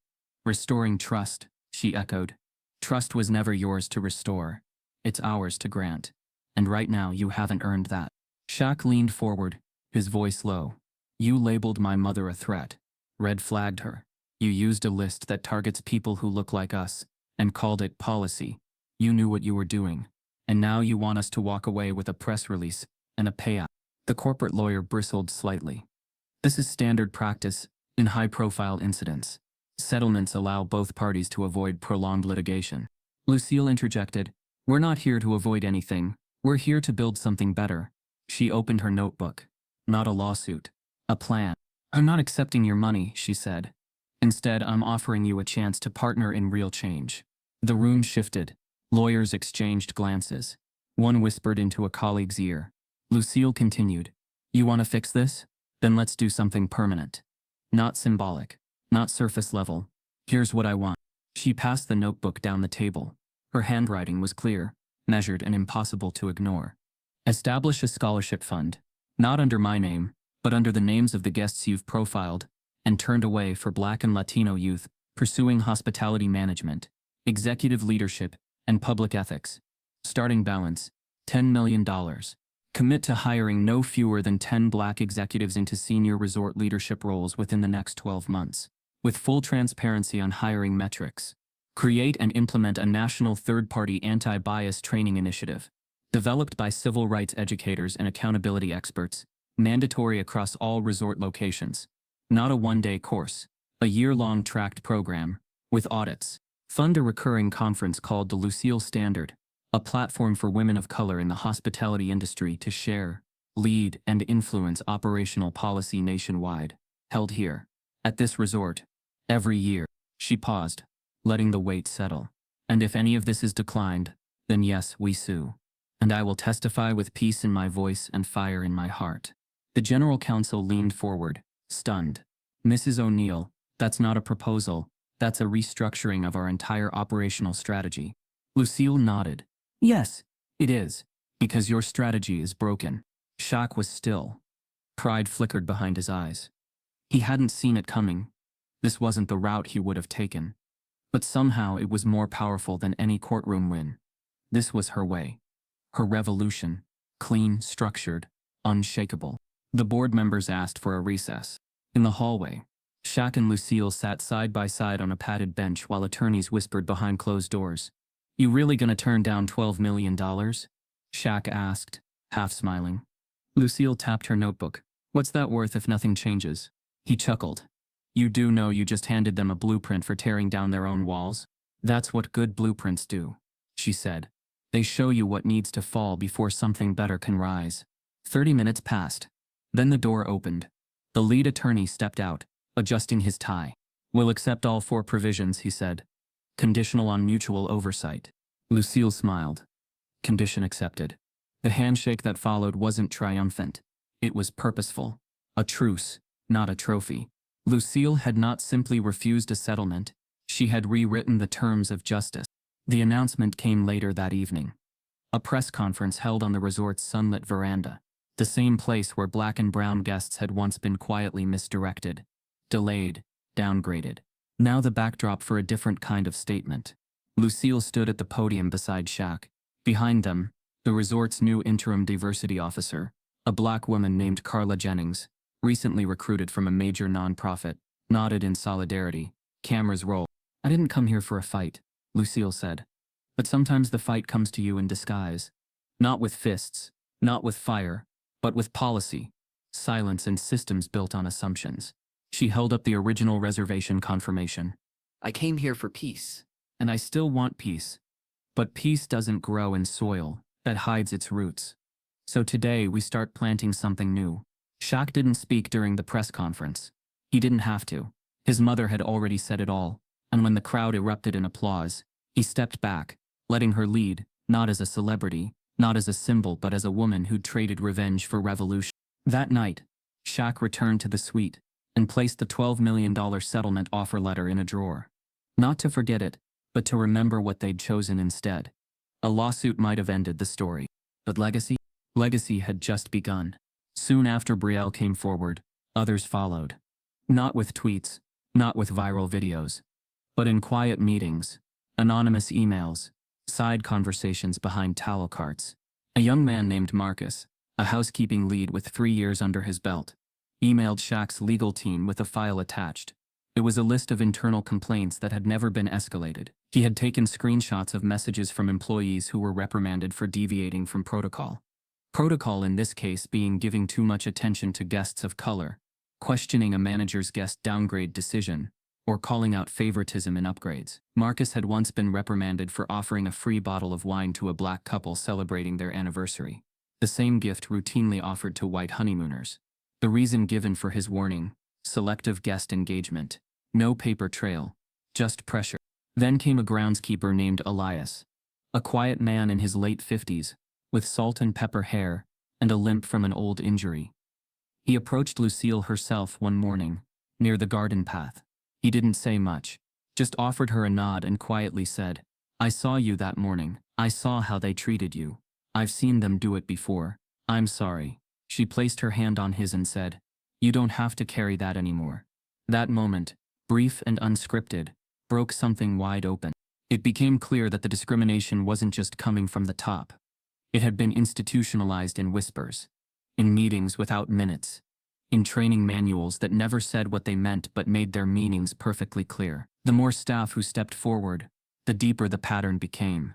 "Restoring trust," she echoed. "Trust was never yours to restore. It's ours to grant. And right now you haven't earned that." Shaq leaned forward, his voice low. "You labeled my mother a threat. Red flagged her. You used a list that targets people who look like us, and called it policy. You knew what you were doing. And now you want us to walk away with a press release and a payout." The corporate lawyer bristled slightly. "This is standard practice in high-profile incidents. Settlements allow both parties to avoid prolonged litigation." Lucille interjected, "We're not here to avoid anything. We're here to build something better." She opened her notebook. "Not a lawsuit. A plan." "I'm not accepting your money," she said. "Instead, I'm offering you a chance to partner in real change." The room shifted. Lawyers exchanged glances. One whispered into a colleague's ear. Lucille continued, "You want to fix this? Then let's do something permanent. Not symbolic. Not surface level. Here's what I want." She passed the notebook down the table. Her handwriting was clear, measured, and impossible to ignore. "Establish a scholarship fund. Not under my name, but under the names of the guests you've profiled and turned away for Black and Latino youth, pursuing hospitality management, executive leadership, and public ethics. Starting balance, $10 million. Commit to hiring no fewer than 10 Black executives into senior resort leadership roles within the next 12 months, with full transparency on hiring metrics. Create and implement a national third-party anti-bias training initiative, developed by civil rights educators and accountability experts, mandatory across all resort locations. Not a one-day course, a year-long tracked program, with audits. Fund a recurring conference called the Lucille Standard, a platform for women of color in the hospitality industry to share, lead, and influence operational policy nationwide, held here, at this resort, every year." She paused, letting the weight settle. "And if any of this is declined, then yes, we sue. And I will testify with peace in my voice and fire in my heart." The general counsel leaned forward, stunned. "Mrs. O'Neal, that's not a proposal, that's a restructuring of our entire operational strategy." Lucille nodded. "Yes, it is, because your strategy is broken." Shaq was still. Pride flickered behind his eyes. He hadn't seen it coming. This wasn't the route he would have taken. But somehow it was more powerful than any courtroom win. This was her way. Her revolution. Clean, structured, unshakable. The board members asked for a recess. In the hallway, Shaq and Lucille sat side by side on a padded bench while attorneys whispered behind closed doors. "You really gonna turn down $12 million? Shaq asked, half smiling. Lucille tapped her notebook. "What's that worth if nothing changes?" He chuckled. "You do know you just handed them a blueprint for tearing down their own walls? That's what good blueprints do," she said. "They show you what needs to fall before something better can rise." 30 minutes passed. Then the door opened. The lead attorney stepped out, adjusting his tie. "We'll accept all 4 provisions," he said. "Conditional on mutual oversight." Lucille smiled. Condition accepted. The handshake that followed wasn't triumphant. It was purposeful. A truce, not a trophy. Lucille had not simply refused a settlement, she had rewritten the terms of justice. The announcement came later that evening. A press conference held on the resort's sunlit veranda, the same place where black and brown guests had once been quietly misdirected, delayed, downgraded. Now the backdrop for a different kind of statement. Lucille stood at the podium beside Shaq. Behind them, the resort's new interim diversity officer, a black woman named Carla Jennings, recently recruited from a major nonprofit, nodded in solidarity. Cameras roll. "I didn't come here for a fight," Lucille said. "But sometimes the fight comes to you in disguise. Not with fists, not with fire, but with policy, silence and systems built on assumptions." She held up the original reservation confirmation. "I came here for peace, and I still want peace. But peace doesn't grow in soil that hides its roots. So today we start planting something new." Shaq didn't speak during the press conference. He didn't have to. His mother had already said it all, and when the crowd erupted in applause, he stepped back, letting her lead, not as a celebrity, not as a symbol but as a woman who'd traded revenge for revolution. That night, Shaq returned to the suite and placed the $12 million settlement offer letter in a drawer. Not to forget it, but to remember what they'd chosen instead. A lawsuit might have ended the story, but legacy? Legacy had just begun. Soon after Brielle came forward, others followed. Not with tweets, not with viral videos, but in quiet meetings, anonymous emails, side conversations behind towel carts. A young man named Marcus, a housekeeping lead with 3 years under his belt, emailed Shaq's legal team with a file attached. It was a list of internal complaints that had never been escalated. He had taken screenshots of messages from employees who were reprimanded for deviating from protocol. Protocol in this case being giving too much attention to guests of color, questioning a manager's guest downgrade decision, or calling out favoritism in upgrades. Marcus had once been reprimanded for offering a free bottle of wine to a black couple celebrating their anniversary, the same gift routinely offered to white honeymooners. The reason given for his warning: selective guest engagement. No paper trail, just pressure. Then came a groundskeeper named Elias, a quiet man in his late 50s, with salt and pepper hair and a limp from an old injury. He approached Lucille herself one morning, near the garden path. He didn't say much, just offered her a nod and quietly said, "I saw you that morning. I saw how they treated you. I've seen them do it before. I'm sorry." She placed her hand on his and said, "You don't have to carry that anymore." That moment, brief and unscripted, broke something wide open. It became clear that the discrimination wasn't just coming from the top. It had been institutionalized in whispers, in meetings without minutes, in training manuals that never said what they meant but made their meanings perfectly clear. The more staff who stepped forward, the deeper the pattern became.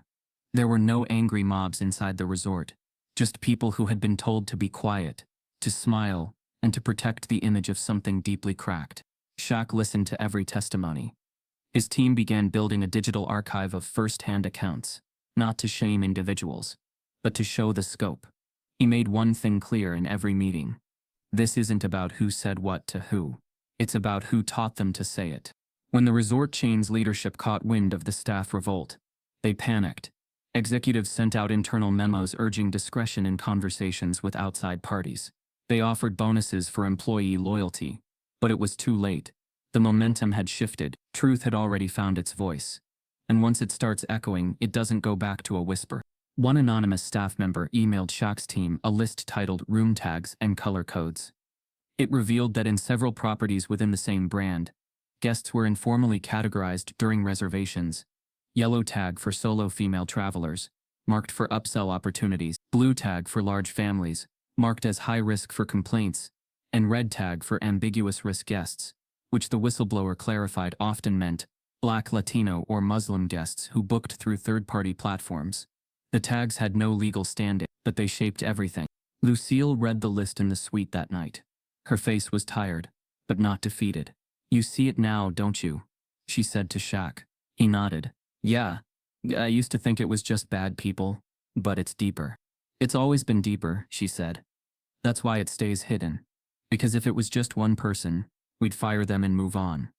There were no angry mobs inside the resort, just people who had been told to be quiet, to smile, and to protect the image of something deeply cracked. Shaq listened to every testimony. His team began building a digital archive of first-hand accounts, not to shame individuals, but to show the scope. He made one thing clear in every meeting. This isn't about who said what to who. It's about who taught them to say it. When the resort chain's leadership caught wind of the staff revolt, they panicked. Executives sent out internal memos urging discretion in conversations with outside parties. They offered bonuses for employee loyalty, but it was too late. The momentum had shifted. Truth had already found its voice. And once it starts echoing, it doesn't go back to a whisper. One anonymous staff member emailed Shaq's team a list titled Room Tags and Color Codes. It revealed that in several properties within the same brand, guests were informally categorized during reservations. Yellow tag for solo female travelers, marked for upsell opportunities. Blue tag for large families, marked as high risk for complaints. And red tag for ambiguous risk guests, which the whistleblower clarified often meant Black, Latino, or Muslim guests who booked through third-party platforms. The tags had no legal standing, but they shaped everything. Lucille read the list in the suite that night. Her face was tired, but not defeated. "You see it now, don't you?" she said to Shaq. He nodded. "Yeah, I used to think it was just bad people, but it's deeper." "It's always been deeper," she said. That's why it stays hidden. Because if it was just one person, we'd fire them and move on.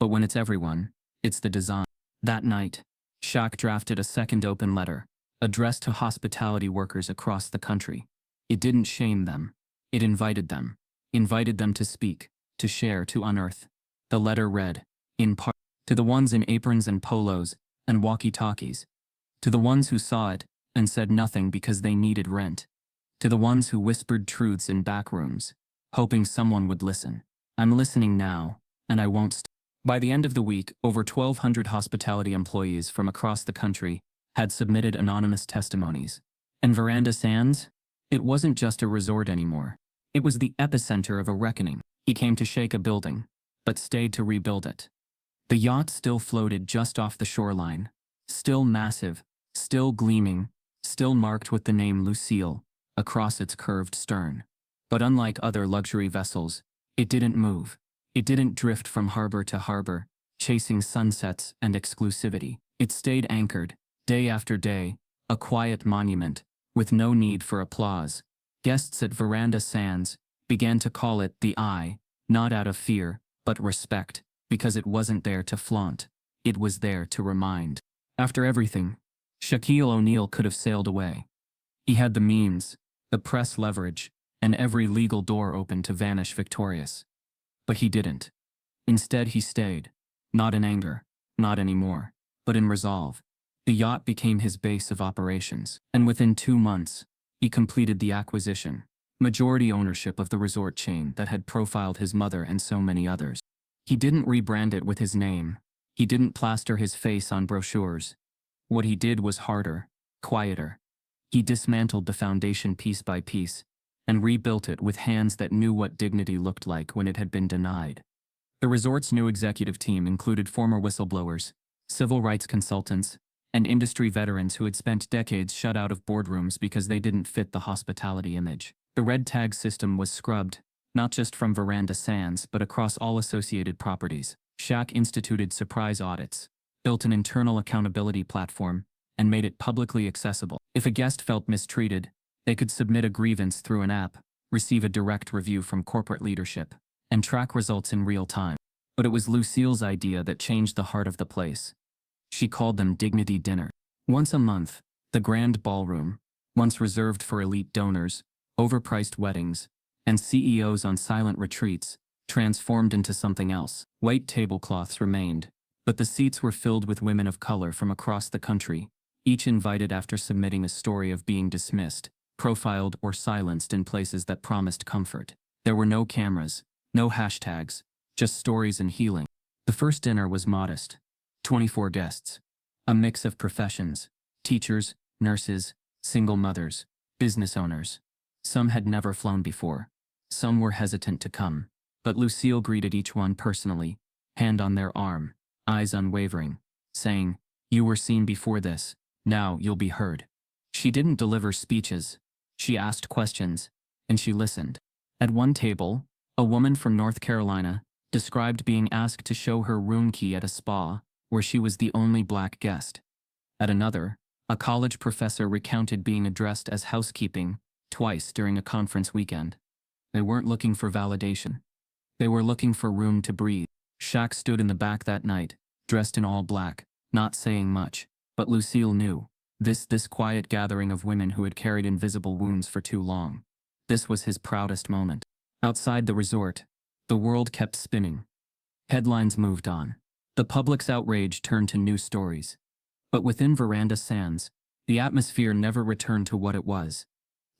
But when it's everyone, it's the design. That night, Shaq drafted a second open letter, addressed to hospitality workers across the country. It didn't shame them. It invited them. Invited them to speak, to share, to unearth. The letter read, in part, to the ones in aprons and polos and walkie-talkies. To the ones who saw it and said nothing because they needed rent. To the ones who whispered truths in back rooms, hoping someone would listen. I'm listening now, and I won't stop. By the end of the week, over 1,200 hospitality employees from across the country had submitted anonymous testimonies. And Veranda Sands? It wasn't just a resort anymore. It was the epicenter of a reckoning. He came to shake a building, but stayed to rebuild it. The yacht still floated just off the shoreline, still massive, still gleaming, still marked with the name Lucille across its curved stern. But unlike other luxury vessels, it didn't move. It didn't drift from harbor to harbor, chasing sunsets and exclusivity. It stayed anchored, day after day, a quiet monument, with no need for applause. Guests at Veranda Sands began to call it the Eye, not out of fear, but respect, because it wasn't there to flaunt. It was there to remind. After everything, Shaquille O'Neal could have sailed away. He had the means, the press leverage, and every legal door open to vanish victorious. But he didn't. Instead, he stayed. Not in anger, not anymore, but in resolve. The yacht became his base of operations, and within 2 months, he completed the acquisition, majority ownership of the resort chain that had profiled his mother and so many others. He didn't rebrand it with his name. He didn't plaster his face on brochures. What he did was harder, quieter. He dismantled the foundation piece by piece, and rebuilt it with hands that knew what dignity looked like when it had been denied. The resort's new executive team included former whistleblowers, civil rights consultants, and industry veterans who had spent decades shut out of boardrooms because they didn't fit the hospitality image. The red tag system was scrubbed, not just from Veranda Sands but across all associated properties. Shaq instituted surprise audits, built an internal accountability platform, and made it publicly accessible. If a guest felt mistreated, they could submit a grievance through an app, receive a direct review from corporate leadership, and track results in real time. But it was Lucille's idea that changed the heart of the place. She called them dignity dinner. Once a month, the grand ballroom, once reserved for elite donors, overpriced weddings, and CEOs on silent retreats, transformed into something else. White tablecloths remained, but the seats were filled with women of color from across the country, each invited after submitting a story of being dismissed, profiled, or silenced in places that promised comfort. There were no cameras, no hashtags, just stories and healing. The first dinner was modest. 24 guests. A mix of professions: teachers, nurses, single mothers, business owners. Some had never flown before. Some were hesitant to come. But Lucille greeted each one personally, hand on their arm, eyes unwavering, saying, "You were seen before this, now you'll be heard." She didn't deliver speeches. She asked questions, and she listened. At one table, a woman from North Carolina described being asked to show her room key at a spa where she was the only black guest. At another, a college professor recounted being addressed as housekeeping twice during a conference weekend. They weren't looking for validation. They were looking for room to breathe. Shaq stood in the back that night, dressed in all black, not saying much, but Lucille knew. This quiet gathering of women who had carried invisible wounds for too long. This was his proudest moment. Outside the resort, the world kept spinning. Headlines moved on. The public's outrage turned to new stories. But within Veranda Sands, the atmosphere never returned to what it was.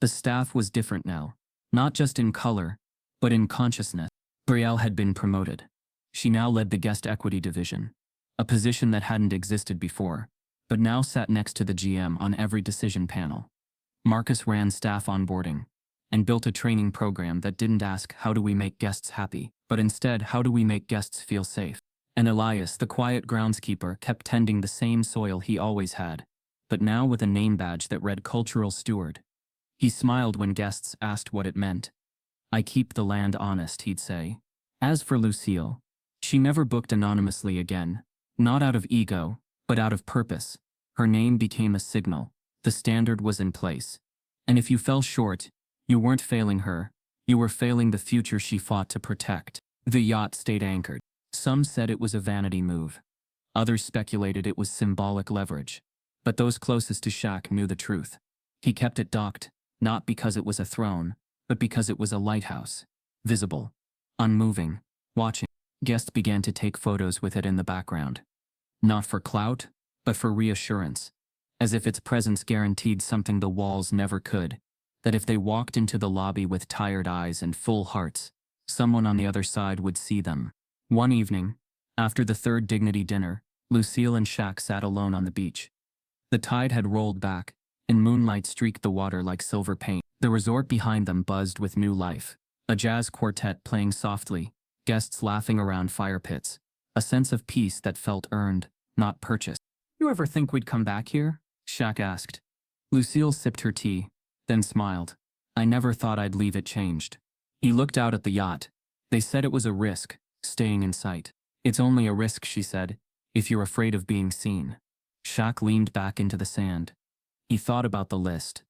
The staff was different now, not just in color, but in consciousness. Brielle had been promoted. She now led the guest equity division, a position that hadn't existed before, but now sat next to the GM on every decision panel. Marcus ran staff onboarding and built a training program that didn't ask, "How do we make guests happy?" but instead, "How do we make guests feel safe?" And Elias, the quiet groundskeeper, kept tending the same soil he always had, but now with a name badge that read Cultural Steward. He smiled when guests asked what it meant. "I keep the land honest," he'd say. As for Lucille, she never booked anonymously again, not out of ego, but out of purpose. Her name became a signal. The standard was in place. And if you fell short, You weren't failing her. You were failing the future she fought to protect. The yacht stayed anchored. Some said it was a vanity move. Others speculated it was symbolic leverage. But those closest to Shaq knew the truth. He kept it docked, not because it was a throne, but because it was a lighthouse. Visible. Unmoving. Watching. Guests began to take photos with it in the background. Not for clout, but for reassurance. As if its presence guaranteed something the walls never could. That if they walked into the lobby with tired eyes and full hearts, someone on the other side would see them. One evening, after the third dignity dinner, Lucille and Shaq sat alone on the beach. The tide had rolled back, and moonlight streaked the water like silver paint. The resort behind them buzzed with new life. A jazz quartet playing softly, guests laughing around fire pits. A sense of peace that felt earned, not purchased. "You ever think we'd come back here?" Shaq asked. Lucille sipped her tea, then smiled. "I never thought I'd leave it changed." He looked out at the yacht. They said it was a risk, staying in sight. "It's only a risk," she said, "if you're afraid of being seen." Shaq leaned back into the sand. He thought about the list.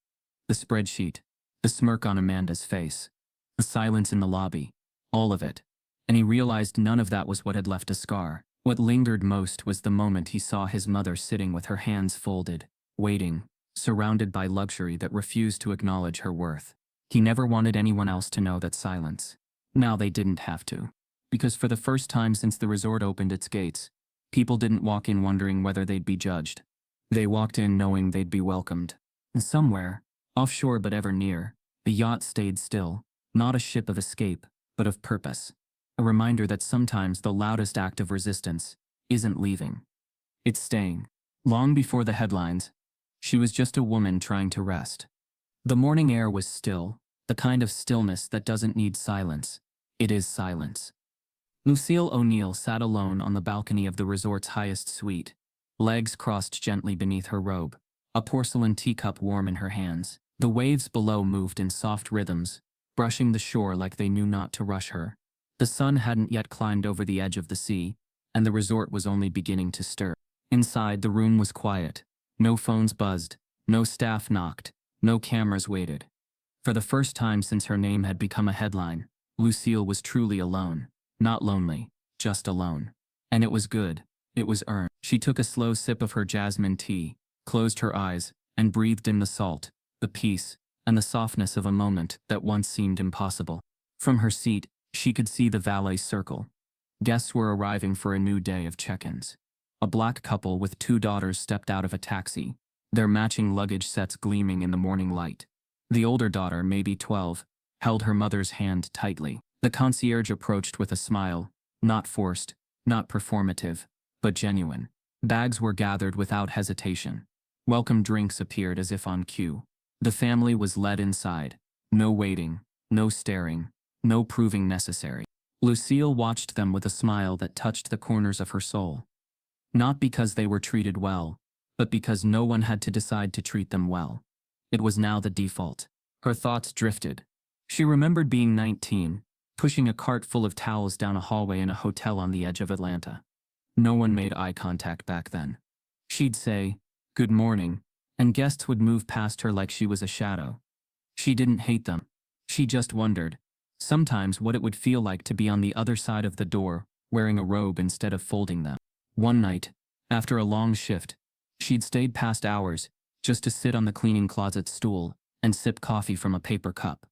The spreadsheet. The smirk on Amanda's face. The silence in the lobby. All of it. And he realized none of that was what had left a scar. What lingered most was the moment he saw his mother sitting with her hands folded, waiting, surrounded by luxury that refused to acknowledge her worth. He never wanted anyone else to know that silence. Now they didn't have to. Because for the first time since the resort opened its gates, people didn't walk in wondering whether they'd be judged. They walked in knowing they'd be welcomed. And somewhere, offshore but ever near, the yacht stayed still, not a ship of escape, but of purpose. A reminder that sometimes the loudest act of resistance isn't leaving. It's staying. Long before the headlines, she was just a woman trying to rest. The morning air was still, the kind of stillness that doesn't need silence. It is silence. Lucille O'Neal sat alone on the balcony of the resort's highest suite, legs crossed gently beneath her robe, a porcelain teacup warm in her hands. The waves below moved in soft rhythms, brushing the shore like they knew not to rush her. The sun hadn't yet climbed over the edge of the sea, and the resort was only beginning to stir. Inside, the room was quiet. No phones buzzed, no staff knocked, no cameras waited. For the first time since her name had become a headline, Lucille was truly alone. Not lonely, just alone. And it was good. It was earned. She took a slow sip of her jasmine tea, closed her eyes, and breathed in the salt, the peace, and the softness of a moment that once seemed impossible. From her seat, she could see the valet circle. Guests were arriving for a new day of check-ins. A black couple with 2 daughters stepped out of a taxi, their matching luggage sets gleaming in the morning light. The older daughter, maybe 12, held her mother's hand tightly. The concierge approached with a smile, not forced, not performative, but genuine. Bags were gathered without hesitation. Welcome drinks appeared as if on cue. The family was led inside. No waiting, no staring, no proving necessary. Lucille watched them with a smile that touched the corners of her soul. Not because they were treated well, but because no one had to decide to treat them well. It was now the default. Her thoughts drifted. She remembered being 19, pushing a cart full of towels down a hallway in a hotel on the edge of Atlanta. No one made eye contact back then. She'd say, "Good morning," and guests would move past her like she was a shadow. She didn't hate them. She just wondered, sometimes, what it would feel like to be on the other side of the door, wearing a robe instead of folding them. One night, after a long shift, she'd stayed past hours, just to sit on the cleaning closet stool and sip coffee from a paper cup.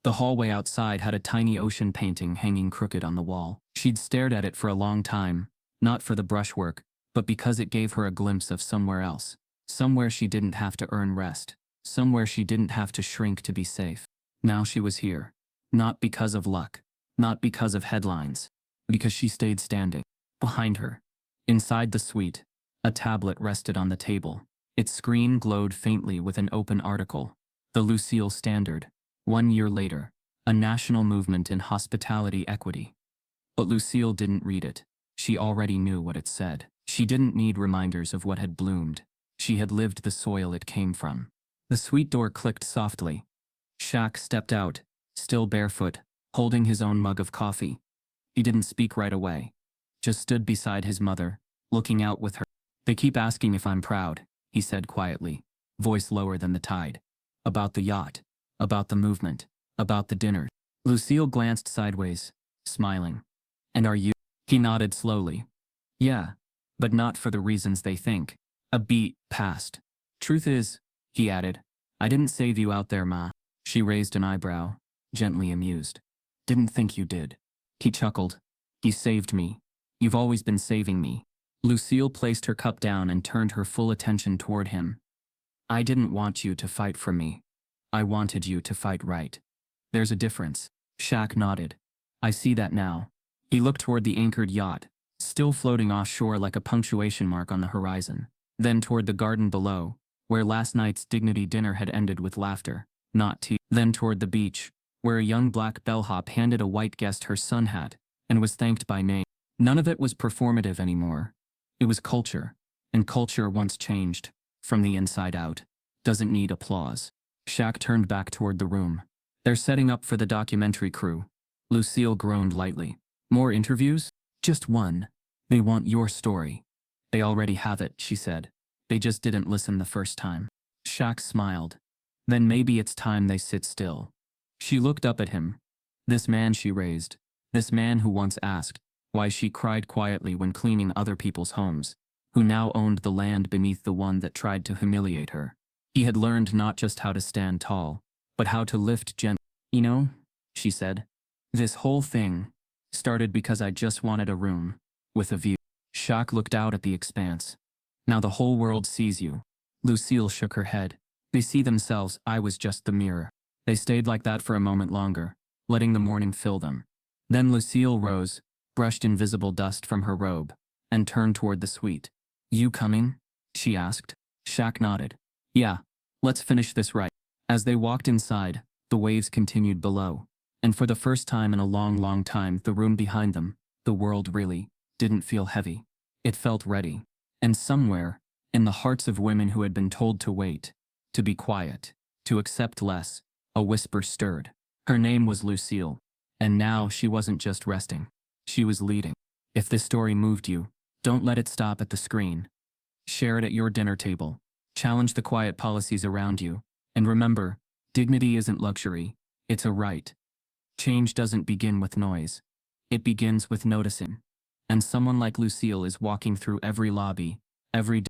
The hallway outside had a tiny ocean painting hanging crooked on the wall. She'd stared at it for a long time, not for the brushwork, but because it gave her a glimpse of somewhere else. Somewhere she didn't have to earn rest. Somewhere she didn't have to shrink to be safe. Now she was here. Not because of luck. Not because of headlines. Because she stayed standing. Behind her. Inside the suite, a tablet rested on the table. Its screen glowed faintly with an open article. The Lucille Standard. 1 year later. A national movement in hospitality equity. But Lucille didn't read it. She already knew what it said. She didn't need reminders of what had bloomed. She had lived the soil it came from. The suite door clicked softly. Shaq stepped out, still barefoot, holding his own mug of coffee. He didn't speak right away. Just stood beside his mother, looking out with her. "They keep asking if I'm proud," he said quietly, voice lower than the tide. "About the yacht. About the movement. About the dinner. Lucille glanced sideways, smiling. And are you? He nodded slowly. Yeah. But not for the reasons they think. A beat passed. Truth is, he added, I didn't save you out there, ma. She raised an eyebrow, gently amused. Didn't think you did. He chuckled. You saved me. You've always been saving me. Lucille placed her cup down and turned her full attention toward him. I didn't want you to fight for me. I wanted you to fight right. There's a difference. Shaq nodded. I see that now. He looked toward the anchored yacht, still floating offshore like a punctuation mark on the horizon, then toward the garden below, where last night's dignity dinner had ended with laughter, not tea, then toward the beach, where a young black bellhop handed a white guest her sun hat and was thanked by name. None of it was performative anymore. It was culture, and culture, once changed, from the inside out, doesn't need applause. Shaq turned back toward the room. They're setting up for the documentary crew. Lucille groaned lightly. More interviews? Just one. They want your story. They already have it, she said. They just didn't listen the first time. Shaq smiled. Then maybe it's time they sit still. She looked up at him. This man she raised. This man who once asked why she cried quietly when cleaning other people's homes, who now owned the land beneath the one that tried to humiliate her. He had learned not just how to stand tall, but how to lift gently. You know, she said, this whole thing started because I just wanted a room with a view. Shaq looked out at the expanse. Now the whole world sees you. Lucille shook her head. They see themselves. I was just the mirror. They stayed like that for a moment longer, letting the morning fill them. Then Lucille rose, brushed invisible dust from her robe, and turned toward the suite. You coming? She asked. Shaq nodded. Yeah, let's finish this right. As they walked inside, the waves continued below, and for the first time in a long, long time, the room behind them, the world really, didn't feel heavy. It felt ready. And somewhere, in the hearts of women who had been told to wait, to be quiet, to accept less, a whisper stirred. Her name was Lucille. And now she wasn't just resting. She was leading. If this story moved you, don't let it stop at the screen. Share it at your dinner table. Challenge the quiet policies around you. And remember, dignity isn't luxury, it's a right. Change doesn't begin with noise. It begins with noticing. And someone like Lucille is walking through every lobby, every